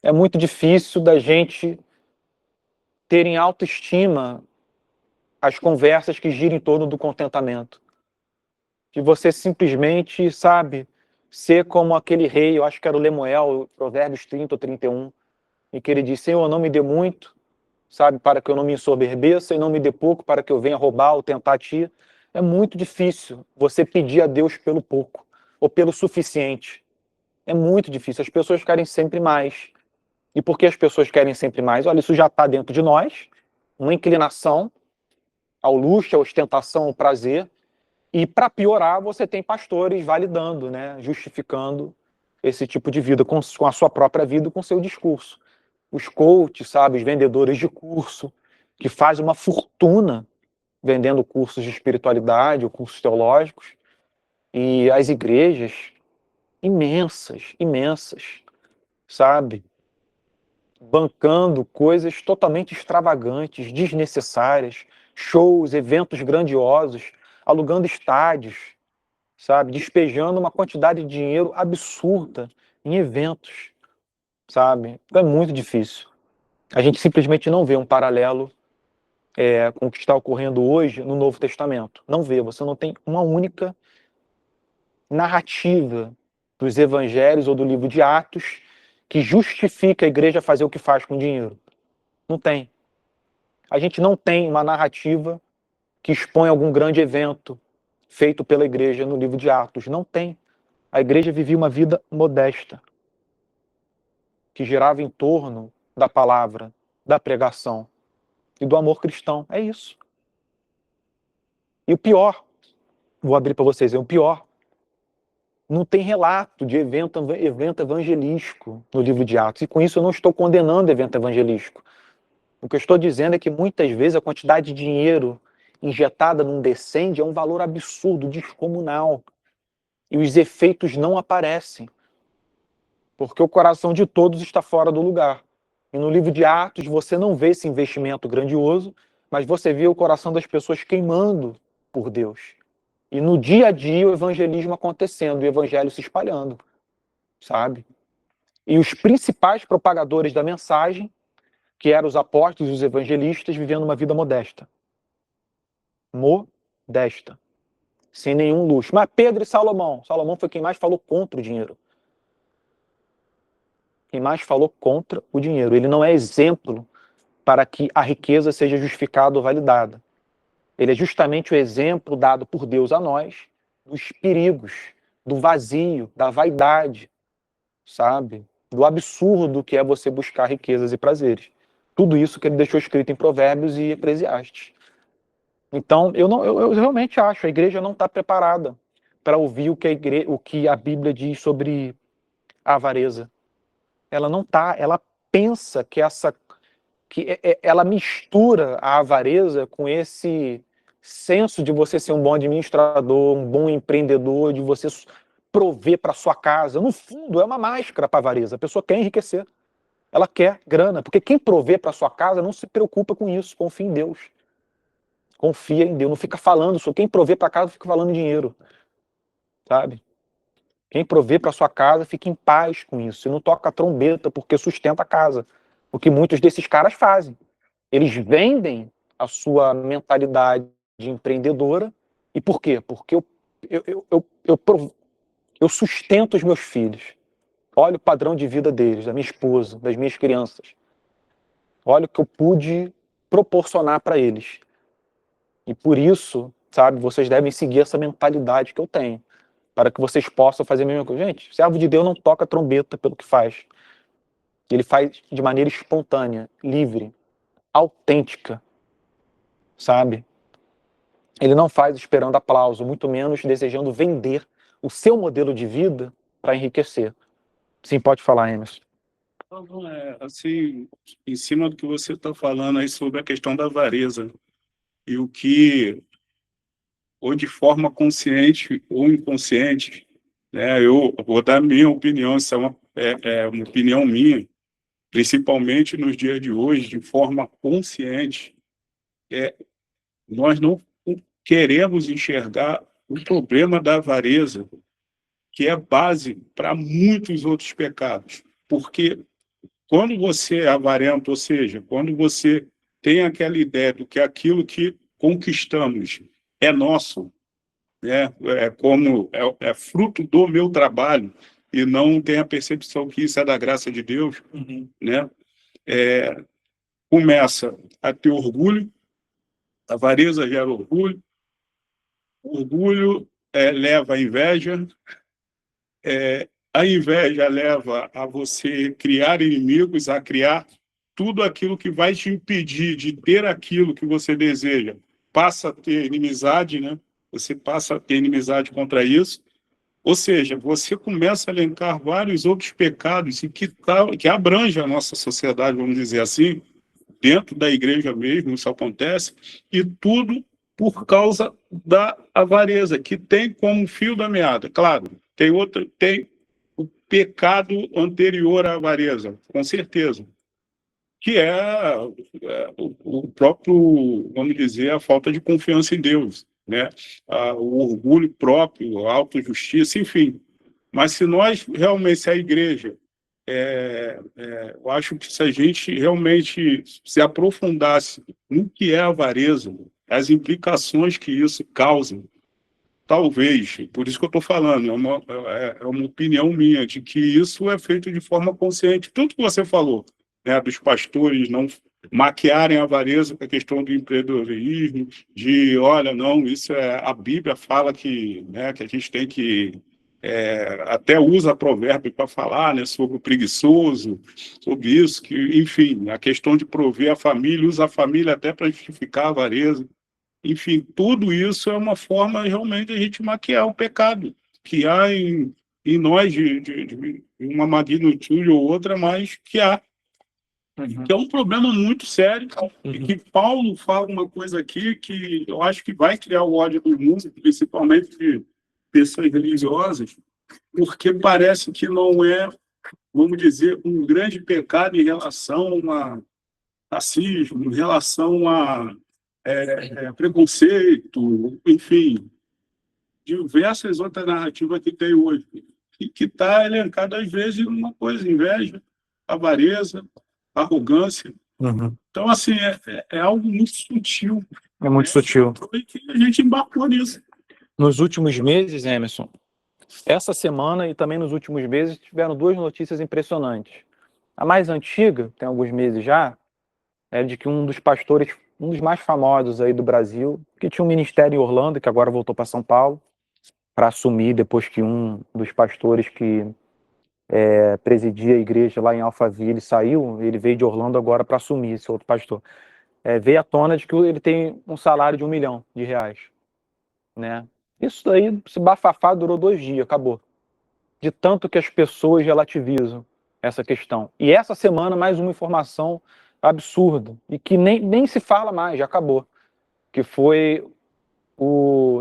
É muito difícil da gente ter em autoestima as conversas que giram em torno do contentamento. De você simplesmente, sabe, ser como aquele rei, eu acho que era o Lemuel, Provérbios 30 ou 31, em que ele diz, Senhor, não me dê muito, sabe, para que eu não me ensoberbeça, e não me dê pouco para que eu venha roubar ou tentar ti. É muito difícil você pedir a Deus pelo pouco, ou pelo suficiente. É muito difícil, as pessoas querem sempre mais. E por que as pessoas querem sempre mais? Olha, isso já está dentro de nós, uma inclinação ao luxo, à ostentação, ao prazer. E para piorar, você tem pastores validando, né, justificando esse tipo de vida com a sua própria vida, com seu discurso. Os coaches, sabe, os vendedores de curso, que fazem uma fortuna vendendo cursos de espiritualidade ou cursos teológicos. E as igrejas, imensas, imensas, sabe, bancando coisas totalmente extravagantes, desnecessárias, shows, eventos grandiosos, alugando estádios, sabe, despejando uma quantidade de dinheiro absurda em eventos, sabe? É muito difícil. A gente simplesmente não vê um paralelo com o que está ocorrendo hoje no Novo Testamento. Não vê, você não tem uma única narrativa dos evangelhos ou do livro de Atos que justifica a igreja fazer o que faz com dinheiro. Não tem. A gente não tem uma narrativa que expõe algum grande evento feito pela igreja no livro de Atos. Não tem. A igreja vivia uma vida modesta, que girava em torno da palavra, da pregação e do amor cristão. É isso. E o pior, vou abrir para vocês, o pior, não tem relato de evento evangelístico no livro de Atos. E com isso eu não estou condenando evento evangelístico. O que eu estou dizendo é que muitas vezes a quantidade de dinheiro injetada num descende é um valor absurdo, descomunal. E os efeitos não aparecem. Porque o coração de todos está fora do lugar. E no livro de Atos você não vê esse investimento grandioso, mas você vê o coração das pessoas queimando por Deus. E no dia a dia o evangelismo acontecendo, o evangelho se espalhando, sabe? E os principais propagadores da mensagem, que eram os apóstolos e os evangelistas, vivendo uma vida modesta. Modesta. Sem nenhum luxo. Mas Pedro e Salomão. Salomão foi quem mais falou contra o dinheiro. Quem mais falou contra o dinheiro. Ele não é exemplo para que a riqueza seja justificada ou validada. Ele é justamente o exemplo dado por Deus a nós dos perigos, do vazio, da vaidade, sabe? Do absurdo que é você buscar riquezas e prazeres. Tudo isso que ele deixou escrito em Provérbios e Eclesiastes. Então, eu realmente acho que a igreja não está preparada para ouvir o que a Bíblia diz sobre a avareza. Ela não está, ela pensa que ela mistura a avareza com esse senso de você ser um bom administrador, um bom empreendedor, de você prover para sua casa. No fundo, é uma máscara para a avareza. A pessoa quer enriquecer. Ela quer grana, porque quem provê para sua casa não se preocupa com isso, confia em Deus. Confia em Deus, não fica falando, quem provê para casa fica falando em dinheiro, sabe? Quem provê para sua casa fica em paz com isso, e não toca a trombeta porque sustenta a casa. O que muitos desses caras fazem. Eles vendem a sua mentalidade de empreendedora. E por quê? Porque eu sustento os meus filhos. Olha o padrão de vida deles, da minha esposa, das minhas crianças. Olha o que eu pude proporcionar para eles. E por isso, sabe, vocês devem seguir essa mentalidade que eu tenho, para que vocês possam fazer a mesma coisa. Gente, servo de Deus não toca trombeta pelo que faz. Ele faz de maneira espontânea, livre, autêntica, sabe? Ele não faz esperando aplauso, muito menos desejando vender o seu modelo de vida para enriquecer. Sim, pode falar, Emerson. Não, assim, em cima do que você está falando aí sobre a questão da avareza e o que, ou de forma consciente ou inconsciente, né, eu vou dar minha opinião, isso é uma opinião minha, principalmente nos dias de hoje, de forma consciente, nós não queremos enxergar o problema da avareza, que é base para muitos outros pecados. Porque quando você é avarento, ou seja, quando você tem aquela ideia de que aquilo que conquistamos é nosso, né, é fruto do meu trabalho, e não tem a percepção que isso é da graça de Deus, né, começa a ter orgulho, a avareza gera orgulho, orgulho leva à inveja, a inveja leva a você criar inimigos, a criar tudo aquilo que vai te impedir de ter aquilo que você deseja. Passa a ter inimizade, né? Você passa a ter inimizade contra isso. Ou seja, você começa a elencar vários outros pecados que abrangem a nossa sociedade, vamos dizer assim, dentro da igreja mesmo, isso acontece, e tudo por causa da avareza, que tem como fio da meada. Claro, tem o pecado anterior à avareza, com certeza, que é o próprio, vamos dizer, a falta de confiança em Deus, né? O orgulho próprio, a autojustiça, enfim. Mas se a igreja, eu acho que se a gente realmente se aprofundasse no que é a avareza, as implicações que isso causa, talvez, por isso que eu estou falando, é uma opinião minha, de que isso é feito de forma consciente. Tudo que você falou, né, dos pastores não maquiarem a avareza com a questão do empreendedorismo, olha, não, isso a Bíblia fala que, né, que a gente tem que até usa provérbio para falar, né, sobre o preguiçoso, sobre isso, que, enfim, a questão de prover a família, usa a família até para justificar a avareza. Enfim, tudo isso é uma forma realmente de a gente maquiar o pecado que há em nós de uma magnitude ou outra, mas que há. Que é um problema muito sério, e que Paulo fala uma coisa aqui que eu acho que vai criar o ódio do mundo, principalmente de pessoas religiosas, porque parece que não é, vamos dizer, um grande pecado em relação a racismo, em relação a preconceito, enfim, diversas outras narrativas que tem hoje, e que está elencado às vezes numa coisa, inveja, avareza, arrogância. Então, assim, é algo muito sutil. É muito sutil. E que a gente embarcou nisso. Nos últimos meses, Emerson, essa semana e também nos últimos meses, tiveram duas notícias impressionantes. A mais antiga, tem alguns meses já, é de que um dos pastores, um dos mais famosos aí do Brasil, que tinha um ministério em Orlando, que agora voltou para São Paulo, para assumir depois que um dos pastores que presidia a igreja lá em Alphaville saiu, ele veio de Orlando agora para assumir esse outro pastor. Veio à tona de que ele tem um salário de R$1 milhão, né? Isso daí, esse bafafá durou 2 dias, acabou. De tanto que as pessoas relativizam essa questão. E essa semana, mais uma informação absurda, e que nem se fala mais, já acabou, que foi,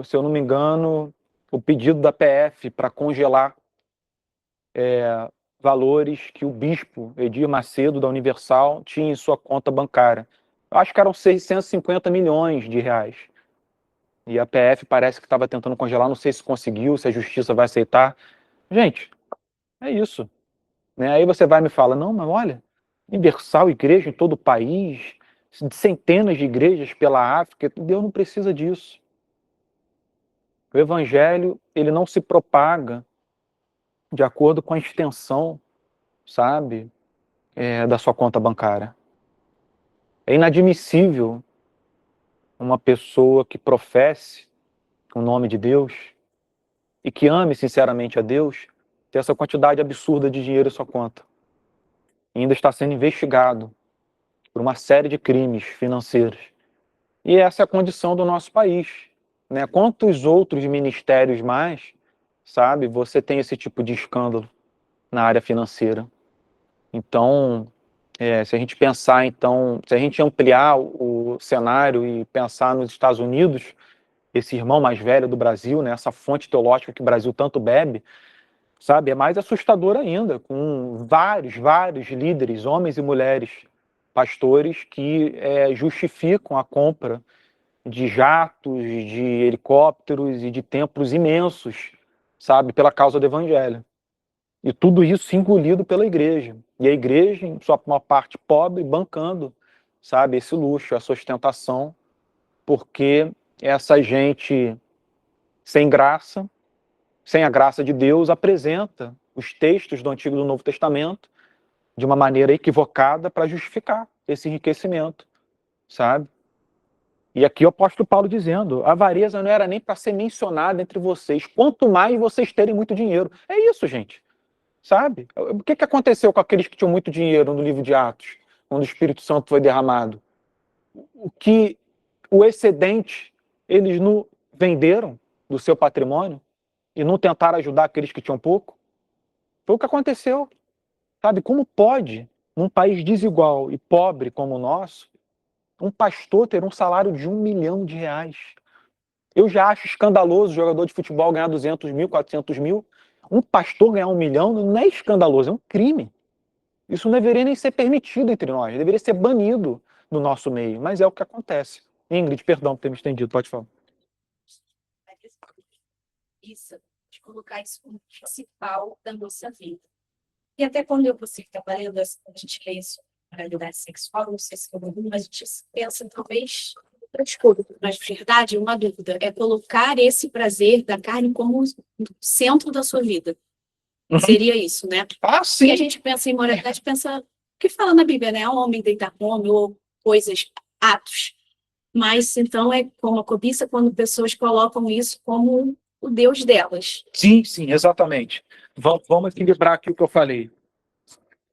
se eu não me engano, o pedido da PF para congelar valores que o bispo Edir Macedo, da Universal, tinha em sua conta bancária. Eu acho que eram 650 milhões de reais. E a PF parece que estava tentando congelar, não sei se conseguiu, se a justiça vai aceitar. Gente, é isso. Né? Aí você vai e me fala, não, mas olha, Universal, igreja em todo o país, centenas de igrejas pela África, Deus não precisa disso. O evangelho, ele não se propaga de acordo com a extensão, sabe, da sua conta bancária. É inadmissível uma pessoa que professe o nome de Deus e que ame sinceramente a Deus ter essa quantidade absurda de dinheiro em sua conta. E ainda está sendo investigado por uma série de crimes financeiros. E essa é a condição do nosso país, né? Quantos outros ministérios mais, sabe, você tem esse tipo de escândalo na área financeira? Então, se a gente pensar, então, se a gente ampliar o cenário e pensar nos Estados Unidos, esse irmão mais velho do Brasil, né, essa fonte teológica que o Brasil tanto bebe, sabe, é mais assustador ainda, com vários líderes, homens e mulheres, pastores, que justificam a compra de jatos, de helicópteros e de templos imensos, sabe, pela causa do evangelho. E tudo isso engolido pela igreja. E a igreja, em sua maior parte pobre, bancando, sabe, esse luxo, essa ostentação, porque essa gente sem graça, sem a graça de Deus, apresenta os textos do Antigo e do Novo Testamento de uma maneira equivocada para justificar esse enriquecimento, sabe? E aqui o apóstolo Paulo dizendo, a avareza não era nem para ser mencionada entre vocês, quanto mais vocês terem muito dinheiro. É isso, gente, sabe? O que aconteceu com aqueles que tinham muito dinheiro no livro de Atos, quando o Espírito Santo foi derramado? O excedente, eles não venderam do seu patrimônio e não tentaram ajudar aqueles que tinham pouco? Foi o que aconteceu, sabe? Como pode, num país desigual e pobre como o nosso, um pastor ter um salário de R$1 milhão? Eu já acho escandaloso o jogador de futebol ganhar 200 mil, 400 mil. Um pastor ganhar R$1 milhão não é escandaloso, é um crime. Isso não deveria nem ser permitido entre nós, deveria ser banido no nosso meio, mas é o que acontece. Ingrid, perdão por ter me estendido, pode falar. Isso, de colocar isso como principal da nossa vida. E até quando eu você trabalhando, a gente lê isso, moralidade sexual, não sei se todo mundo, mas a gente pensa talvez outras coisas. Mas, de verdade, uma dúvida é colocar esse prazer da carne como centro da sua vida. Seria isso, né? Ah, sim. E a gente pensa em moralidade, pensa o que fala na Bíblia, né? Homem deitar com homem ou coisas, atos. Mas, então, é como a cobiça quando pessoas colocam isso como o Deus delas. Sim, exatamente. Vamos equilibrar aqui o que eu falei.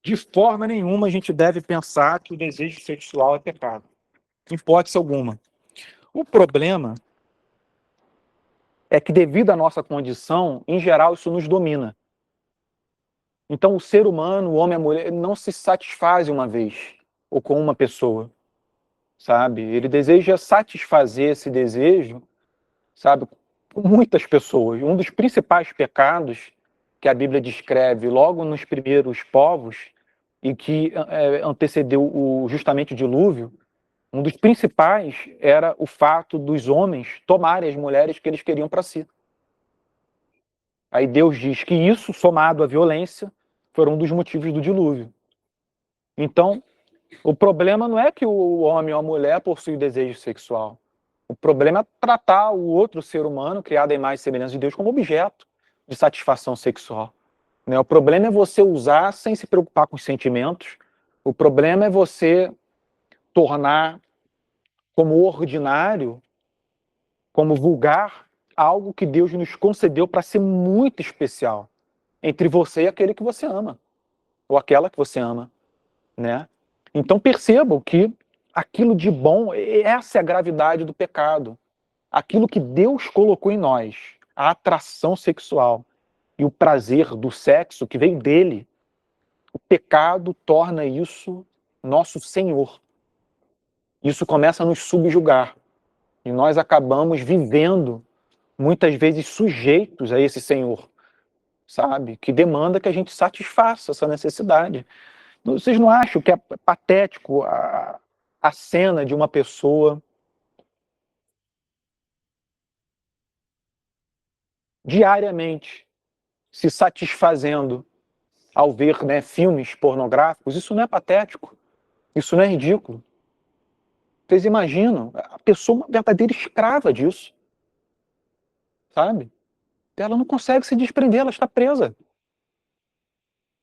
De forma nenhuma a gente deve pensar que o desejo sexual é pecado. Em hipótese alguma. O problema é que, devido à nossa condição, em geral, isso nos domina. Então, o ser humano, o homem e a mulher, não se satisfazem uma vez ou com uma pessoa, sabe? Ele deseja satisfazer esse desejo, sabe, com muitas pessoas. Um dos principais pecados que a Bíblia descreve logo nos primeiros povos e que antecedeu justamente o dilúvio, um dos principais era o fato dos homens tomarem as mulheres que eles queriam para si. Aí Deus diz que isso, somado à violência, foram um dos motivos do dilúvio. Então, o problema não é que o homem ou a mulher possui desejo sexual. O problema é tratar o outro ser humano, criado em imagem e semelhança de Deus, como objeto de satisfação sexual. O problema é você usar sem se preocupar com os sentimentos. O problema é você tornar como ordinário, como vulgar, algo que Deus nos concedeu para ser muito especial entre você e aquele que você ama, ou aquela que você ama, né? Então percebam que aquilo de bom, essa é a gravidade do pecado. Aquilo que Deus colocou em nós, a atração sexual e o prazer do sexo que vem dele, o pecado torna isso nosso Senhor. Isso começa a nos subjugar. E nós acabamos vivendo, muitas vezes, sujeitos a esse Senhor, sabe? Que demanda que a gente satisfaça essa necessidade. Vocês não acham que é patético a cena de uma pessoa diariamente se satisfazendo ao ver, né, filmes pornográficos? Isso não é patético? Isso não é ridículo? Vocês imaginam? A pessoa é uma verdadeira escrava disso, sabe? Ela não consegue se desprender, ela está presa.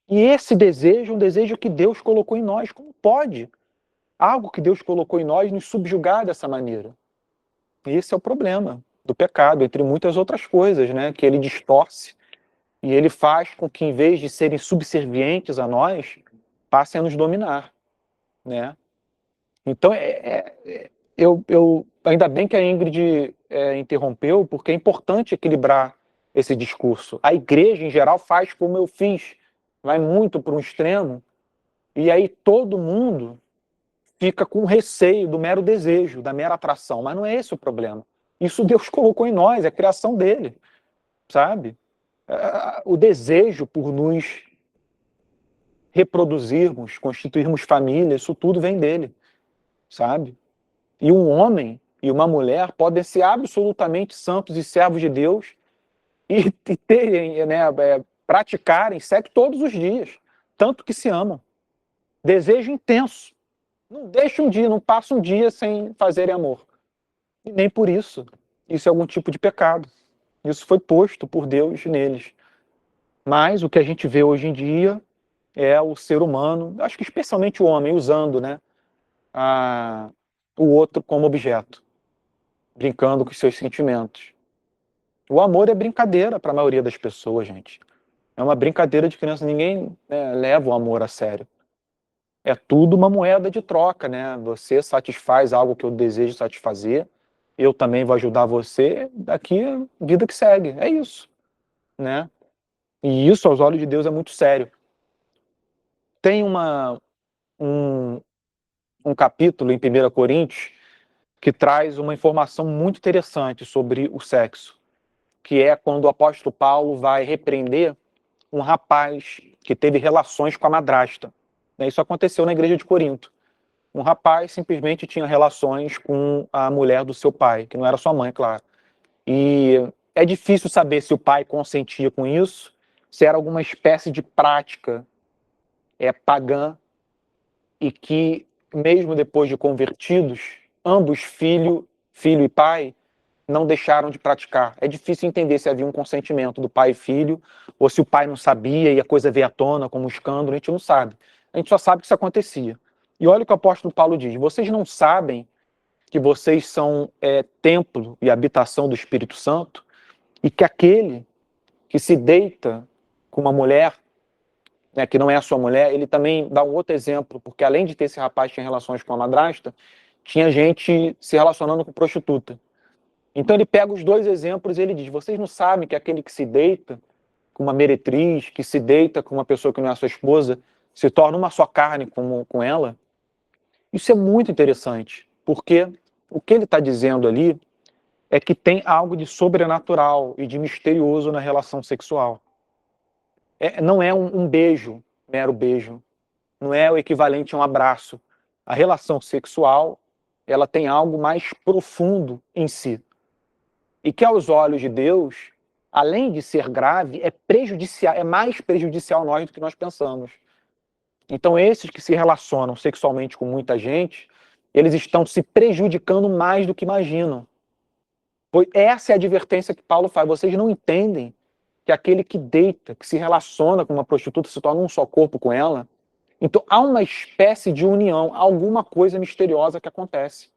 E esse desejo é um desejo que Deus colocou em nós. Como pode algo que Deus colocou em nós nos subjugar dessa maneira? E esse é o problema do pecado, entre muitas outras coisas, né? Que ele distorce e ele faz com que, em vez de serem subservientes a nós, passem a nos dominar, né? Então, ainda bem que a Ingrid interrompeu, porque é importante equilibrar esse discurso. A igreja, em geral, faz como eu fiz, vai muito para um extremo, e aí todo mundo fica com receio do mero desejo, da mera atração, mas não é esse o problema. Isso Deus colocou em nós, é a criação dele, sabe? O desejo por nos reproduzirmos, constituirmos família, isso tudo vem dele, sabe? E um homem e uma mulher podem ser absolutamente santos e servos de Deus e terem, né, praticarem sexo todos os dias, tanto que se amam. Desejo intenso. Não deixa um dia, não passa um dia sem fazerem amor. E nem por isso. Isso é algum tipo de pecado. Isso foi posto por Deus neles. Mas o que a gente vê hoje em dia é o ser humano, acho que especialmente o homem, usando, né, o outro como objeto, brincando com os seus sentimentos. O amor é brincadeira para a maioria das pessoas, gente. É uma brincadeira de criança. Ninguém, né, leva o amor a sério. É tudo uma moeda de troca, né? Você satisfaz algo que eu desejo satisfazer, eu também vou ajudar você, daqui vida que segue. É isso, né? E isso, aos olhos de Deus, é muito sério. Tem um capítulo em 1 Coríntios que traz uma informação muito interessante sobre o sexo, que é quando o apóstolo Paulo vai repreender um rapaz que teve relações com a madrasta. Isso aconteceu na igreja de Corinto. Um rapaz simplesmente tinha relações com a mulher do seu pai, que não era sua mãe, claro. E é difícil saber se o pai consentia com isso, se era alguma espécie de prática pagã, e que, mesmo depois de convertidos, ambos, filho e pai, não deixaram de praticar. É difícil entender se havia um consentimento do pai e filho, ou se o pai não sabia e a coisa veio à tona como um escândalo, a gente não sabe. A gente só sabe que isso acontecia. E olha o que o apóstolo Paulo diz: vocês não sabem que vocês são templo e habitação do Espírito Santo, E que aquele que se deita com uma mulher, né, que não é a sua mulher, ele também dá um outro exemplo, porque além de ter esse rapaz que tinha relações com a madrasta, tinha gente se relacionando com prostituta. Então ele pega os dois exemplos e ele diz: vocês não sabem que aquele que se deita com uma meretriz, que se deita com uma pessoa que não é a sua esposa, se torna uma só carne com ela? Isso é muito interessante, porque o que ele está dizendo ali é que tem algo de sobrenatural e de misterioso na relação sexual. Não é um beijo, mero beijo. Não é o equivalente a um abraço. A relação sexual, ela tem algo mais profundo em si. E que aos olhos de Deus, além de ser grave, é prejudicial, é mais prejudicial a nós do que nós pensamos. Então esses que se relacionam sexualmente com muita gente, eles estão se prejudicando mais do que imaginam. Essa é a advertência que Paulo faz. Vocês não entendem que aquele que deita, que se relaciona com uma prostituta, se torna um só corpo com ela. Então há uma espécie de união, alguma coisa misteriosa que acontece.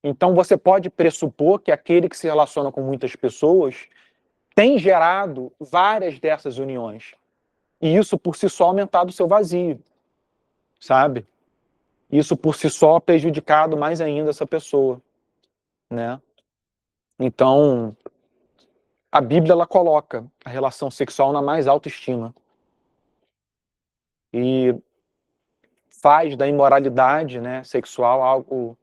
Então você pode pressupor que aquele que se relaciona com muitas pessoas tem gerado várias dessas uniões. E isso por si só aumentado o seu vazio, sabe? Isso por si só prejudicado mais ainda essa pessoa, né? Então, a Bíblia ela coloca a relação sexual na mais alta estima. E faz da imoralidade, né, sexual algo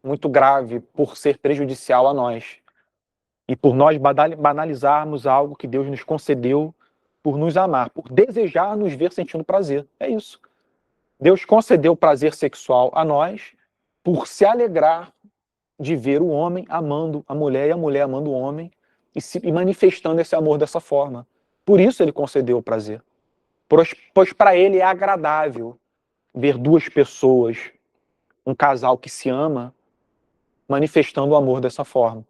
muito grave por ser prejudicial a nós. E por nós banalizarmos algo que Deus nos concedeu por nos amar, por desejar nos ver sentindo prazer. É isso. Deus concedeu o prazer sexual a nós por se alegrar de ver o homem amando a mulher e a mulher amando o homem e manifestando esse amor dessa forma. Por isso ele concedeu o prazer. Pois para ele é agradável ver duas pessoas, um casal que se ama, manifestando o amor dessa forma.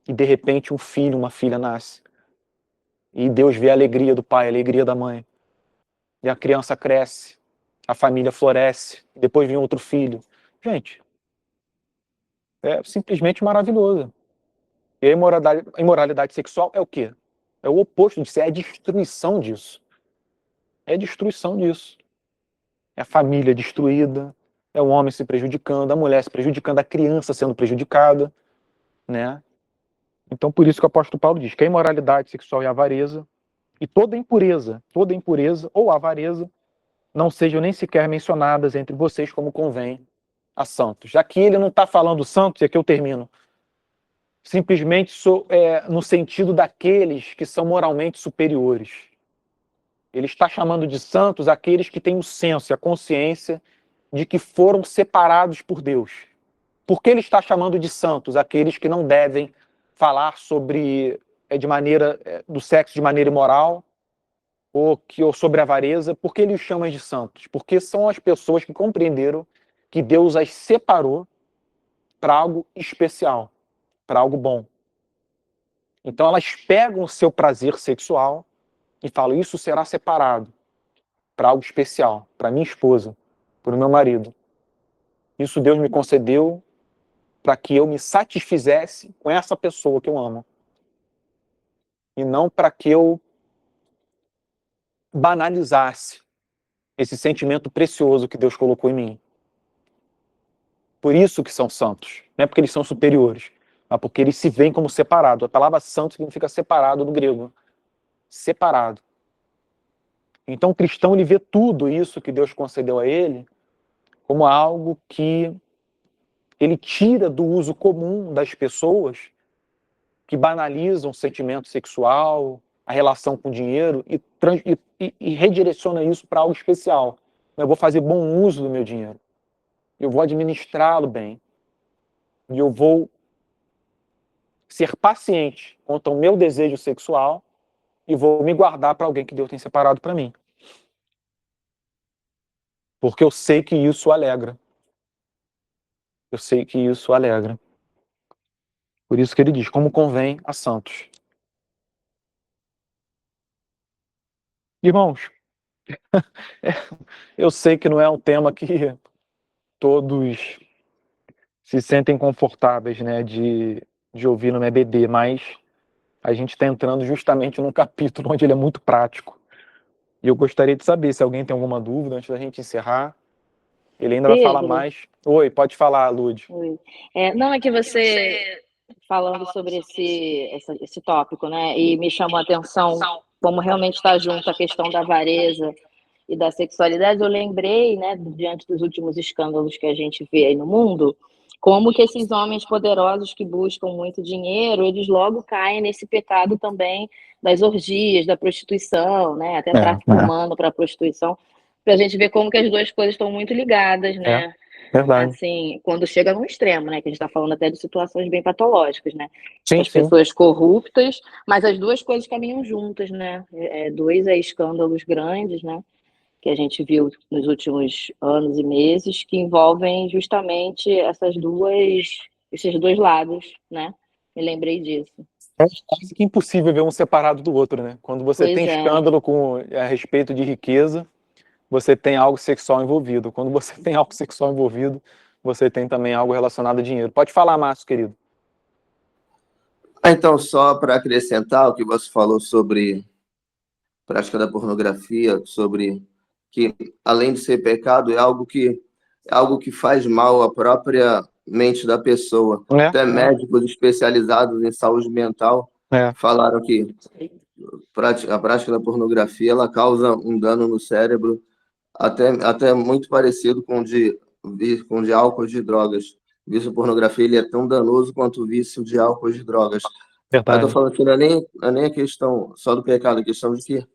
E de repente um filho, uma filha nasce. E Deus vê a alegria do pai, a alegria da mãe. E a criança cresce, a família floresce, depois vem outro filho. Gente, é simplesmente maravilhoso. E a imoralidade sexual é o quê? É o oposto disso, é a destruição disso. É a destruição disso. É a família destruída, é o homem se prejudicando, a mulher se prejudicando, a criança sendo prejudicada, né? Então, por isso que o apóstolo Paulo diz que a imoralidade sexual e a avareza, e toda impureza ou avareza, não sejam nem sequer mencionadas entre vocês como convém a santos. Aqui ele não está falando santos, e aqui eu termino, simplesmente no sentido daqueles que são moralmente superiores. Ele está chamando de santos aqueles que têm o senso e a consciência de que foram separados por Deus. Por que ele está chamando de santos aqueles que não devem falar sobre do sexo de maneira imoral ou sobre a avareza? Por que ele os chama de santos? Porque são as pessoas que compreenderam que Deus as separou para algo especial, para algo bom. Então elas pegam o seu prazer sexual e falam: isso será separado para algo especial, para minha esposa, para o meu marido. Isso Deus me concedeu para que eu me satisfizesse com essa pessoa que eu amo. E não para que eu banalizasse esse sentimento precioso que Deus colocou em mim. Por isso que são santos. Não é porque eles são superiores, mas porque eles se veem como separados. A palavra santo significa separado no grego. Separado. Então o cristão ele vê tudo isso que Deus concedeu a ele como algo que ele tira do uso comum das pessoas que banalizam o sentimento sexual, a relação com o dinheiro e redireciona isso para algo especial. Eu vou fazer bom uso do meu dinheiro. Eu vou administrá-lo bem. E eu vou ser paciente quanto ao meu desejo sexual e vou me guardar para alguém que Deus tem separado para mim. Porque eu sei que isso alegra. Eu sei que isso alegra. Por isso que ele diz, como convém a santos. Irmãos, eu sei que não é um tema que todos se sentem confortáveis, né, de ouvir no EBD, mas a gente está entrando justamente num capítulo onde ele é muito prático. E eu gostaria de saber se alguém tem alguma dúvida antes da gente encerrar. Ele ainda vai falar Pedro. mais. Oi, pode falar, Lud. Oi. Não, é que você, falando sobre esse tópico, né, e me chamou a atenção como realmente está junto a questão da avareza e da sexualidade, eu lembrei, né, diante dos últimos escândalos que a gente vê aí no mundo, como que esses homens poderosos que buscam muito dinheiro, eles logo caem nesse pecado também das orgias, da prostituição, né, até tráfico humano para prostituição, para a gente ver como que as duas coisas estão muito ligadas, né? Verdade. Assim, quando chega num extremo, né, que a gente está falando até de situações bem patológicas, né? Sim, As sim. pessoas corruptas, mas as duas coisas caminham juntas, né? Dois escândalos grandes, né? Que a gente viu nos últimos anos e meses, que envolvem justamente esses dois lados, né? Me lembrei disso. É quase que impossível ver um separado do outro, né? Quando você Pois tem é. escândalo a respeito de riqueza, você tem algo sexual envolvido. Quando você tem algo sexual envolvido, você tem também algo relacionado a dinheiro. Pode falar, Márcio, querido. Então, só para acrescentar o que você falou sobre prática da pornografia, sobre que, além de ser pecado, é algo que faz mal à própria mente da pessoa. Até médicos especializados em saúde mental falaram que a prática da pornografia ela causa um dano no cérebro até muito parecido com o de álcool e de drogas. O vício de pornografia ele é tão danoso quanto o vício de álcool e de drogas. Mas estou falando que não é nem a questão só do pecado, a questão de que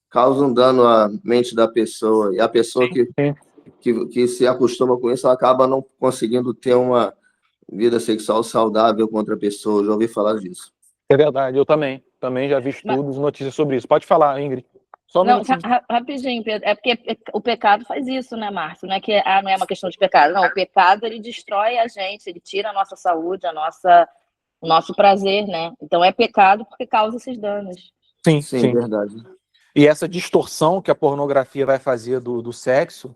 causa um dano à mente da pessoa. E a pessoa que se acostuma com isso, ela acaba não conseguindo ter uma vida sexual saudável com outra pessoa. Já ouvi falar disso. É verdade, eu também. Também já vi estudos, notícias sobre isso. Pode falar, Ingrid. Só um minutinho. Rapidinho, Pedro. É porque o pecado faz isso, né, Márcio? Não é que não é uma questão de pecado. Não, o pecado ele destrói a gente, ele tira a nossa saúde, o nosso prazer, né? Então é pecado porque causa esses danos. Sim, verdade. E essa distorção que a pornografia vai fazer do sexo,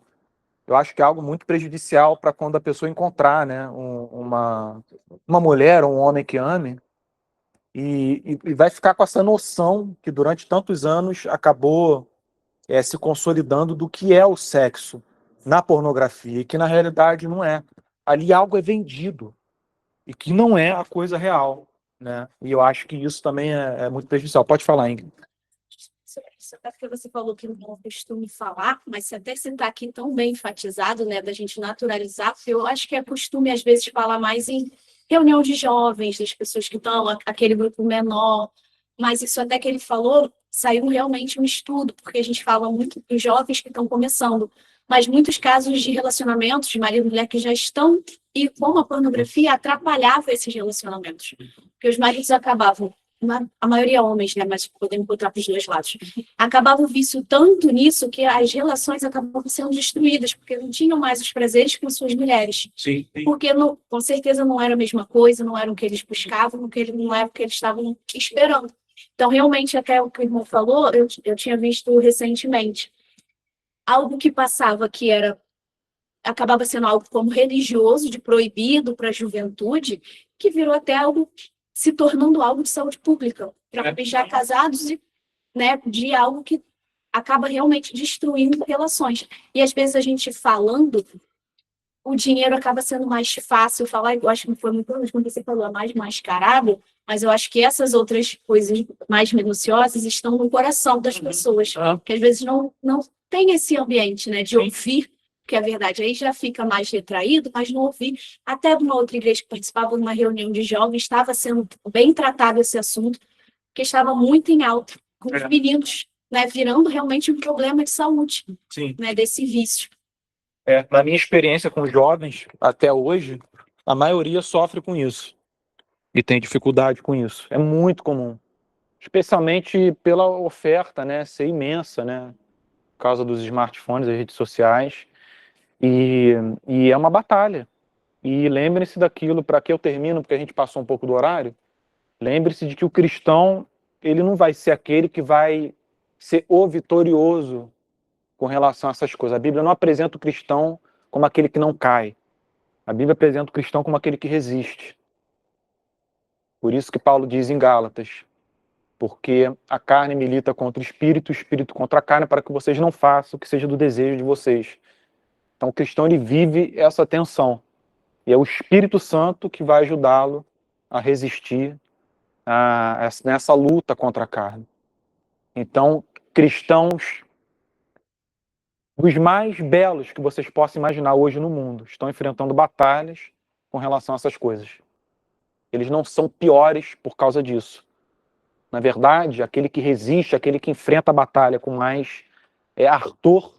eu acho que é algo muito prejudicial para quando a pessoa encontrar, né, uma mulher ou um homem que ame e vai ficar com essa noção que durante tantos anos acabou se consolidando do que é o sexo na pornografia e que na realidade não é. Ali algo é vendido e que não é a coisa real, né? E eu acho que isso também é muito prejudicial. Pode falar, Ingrid. Até porque você falou que não costume falar, mas se até você está aqui tão bem enfatizado, né, da gente naturalizar, eu acho que é costume, às vezes, falar mais em reunião de jovens, das pessoas que estão, aquele grupo menor, mas isso até que ele falou, saiu realmente um estudo, porque a gente fala muito dos jovens que estão começando, mas muitos casos de relacionamentos de marido e mulher que já estão, e como a pornografia atrapalhava esses relacionamentos, porque os maridos acabavam, a maioria homens, né, mas podemos botar para os dois lados, acabava o vício tanto nisso que as relações acabavam sendo destruídas, porque não tinham mais os prazeres com suas mulheres. Sim. Porque não, com certeza não era a mesma coisa, não era o que eles buscavam, não era o que eles estavam esperando. Então, realmente, até o que o irmão falou, eu tinha visto recentemente algo que passava que acabava sendo algo como religioso, de proibido para a juventude, que virou até algo se tornando algo de saúde pública, para já casados, né, de algo que acaba realmente destruindo relações. E às vezes a gente falando, o dinheiro acaba sendo mais fácil falar, eu acho que foi muito quando você falou, mais mascarado, mas eu acho que essas outras coisas mais minuciosas estão no coração das pessoas, que às vezes não tem esse ambiente, né, de ouvir, que é verdade, aí já fica mais retraído, mas não ouvir. Até numa outra igreja que participava de uma reunião de jovens, estava sendo bem tratado esse assunto, que estava muito em alta, com os meninos, né, virando realmente um problema de saúde, né, desse vício. Na minha experiência com jovens, até hoje, a maioria sofre com isso e tem dificuldade com isso. É muito comum, especialmente pela oferta, né, ser imensa, né, por causa dos smartphones, das redes sociais, e é uma batalha. E lembre-se daquilo, para que eu termino, porque a gente passou um pouco do horário, lembre-se de que o cristão, ele não vai ser aquele que vai ser o vitorioso com relação a essas coisas. A Bíblia não apresenta o cristão como aquele que não cai. A Bíblia apresenta o cristão como aquele que resiste. Por isso que Paulo diz em Gálatas porque a carne milita contra o espírito contra a carne, para que vocês não façam o que seja do desejo de vocês. Então o cristão ele vive essa tensão, e é o Espírito Santo que vai ajudá-lo a resistir nessa luta contra a carne. Então, cristãos, os mais belos que vocês possam imaginar hoje no mundo, estão enfrentando batalhas com relação a essas coisas. Eles não são piores por causa disso. Na verdade, aquele que resiste, aquele que enfrenta a batalha com mais ardor,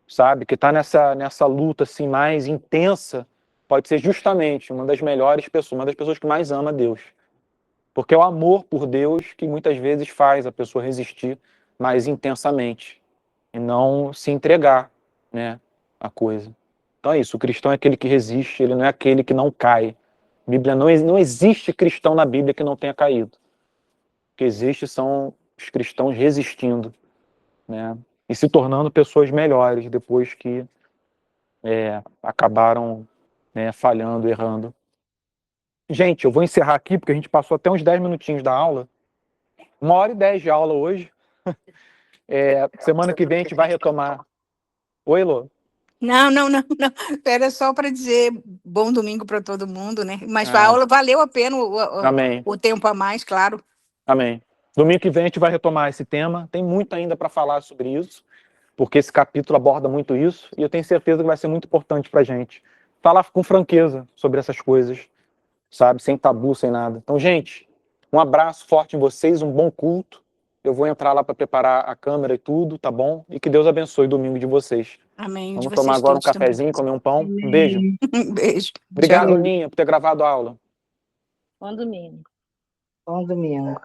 sabe, que está nessa luta assim, mais intensa, pode ser justamente uma das melhores pessoas, uma das pessoas que mais ama Deus. Porque é o amor por Deus que muitas vezes faz a pessoa resistir mais intensamente e não se entregar, né, à coisa. Então é isso, o cristão é aquele que resiste, ele não é aquele que não cai. Bíblia não existe cristão na Bíblia que não tenha caído. O que existe são os cristãos resistindo, né, e se tornando pessoas melhores depois que acabaram, né, falhando, errando. Gente, eu vou encerrar aqui, porque a gente passou até uns 10 minutinhos da aula. 1h10 de aula hoje. Semana que vem a gente vai retomar. Oi, Lô? Não. Era só para dizer bom domingo para todo mundo, né? Mas a Ah. aula valeu a pena Amém. o tempo a mais, claro. Amém. Domingo que vem a gente vai retomar esse tema. Tem muito ainda para falar sobre isso, porque esse capítulo aborda muito isso, e eu tenho certeza que vai ser muito importante para a gente falar com franqueza sobre essas coisas, sabe? Sem tabu, sem nada. Então, gente, um abraço forte em vocês, um bom culto. Eu vou entrar lá para preparar a câmera e tudo, tá bom? E que Deus abençoe o domingo de vocês. Amém. Vamos De tomar vocês agora um todos cafezinho, comer um pão. Um beijo. também. Beijo. Obrigado, Tchau. Aninha, por ter gravado a aula. Bom domingo. Bom domingo.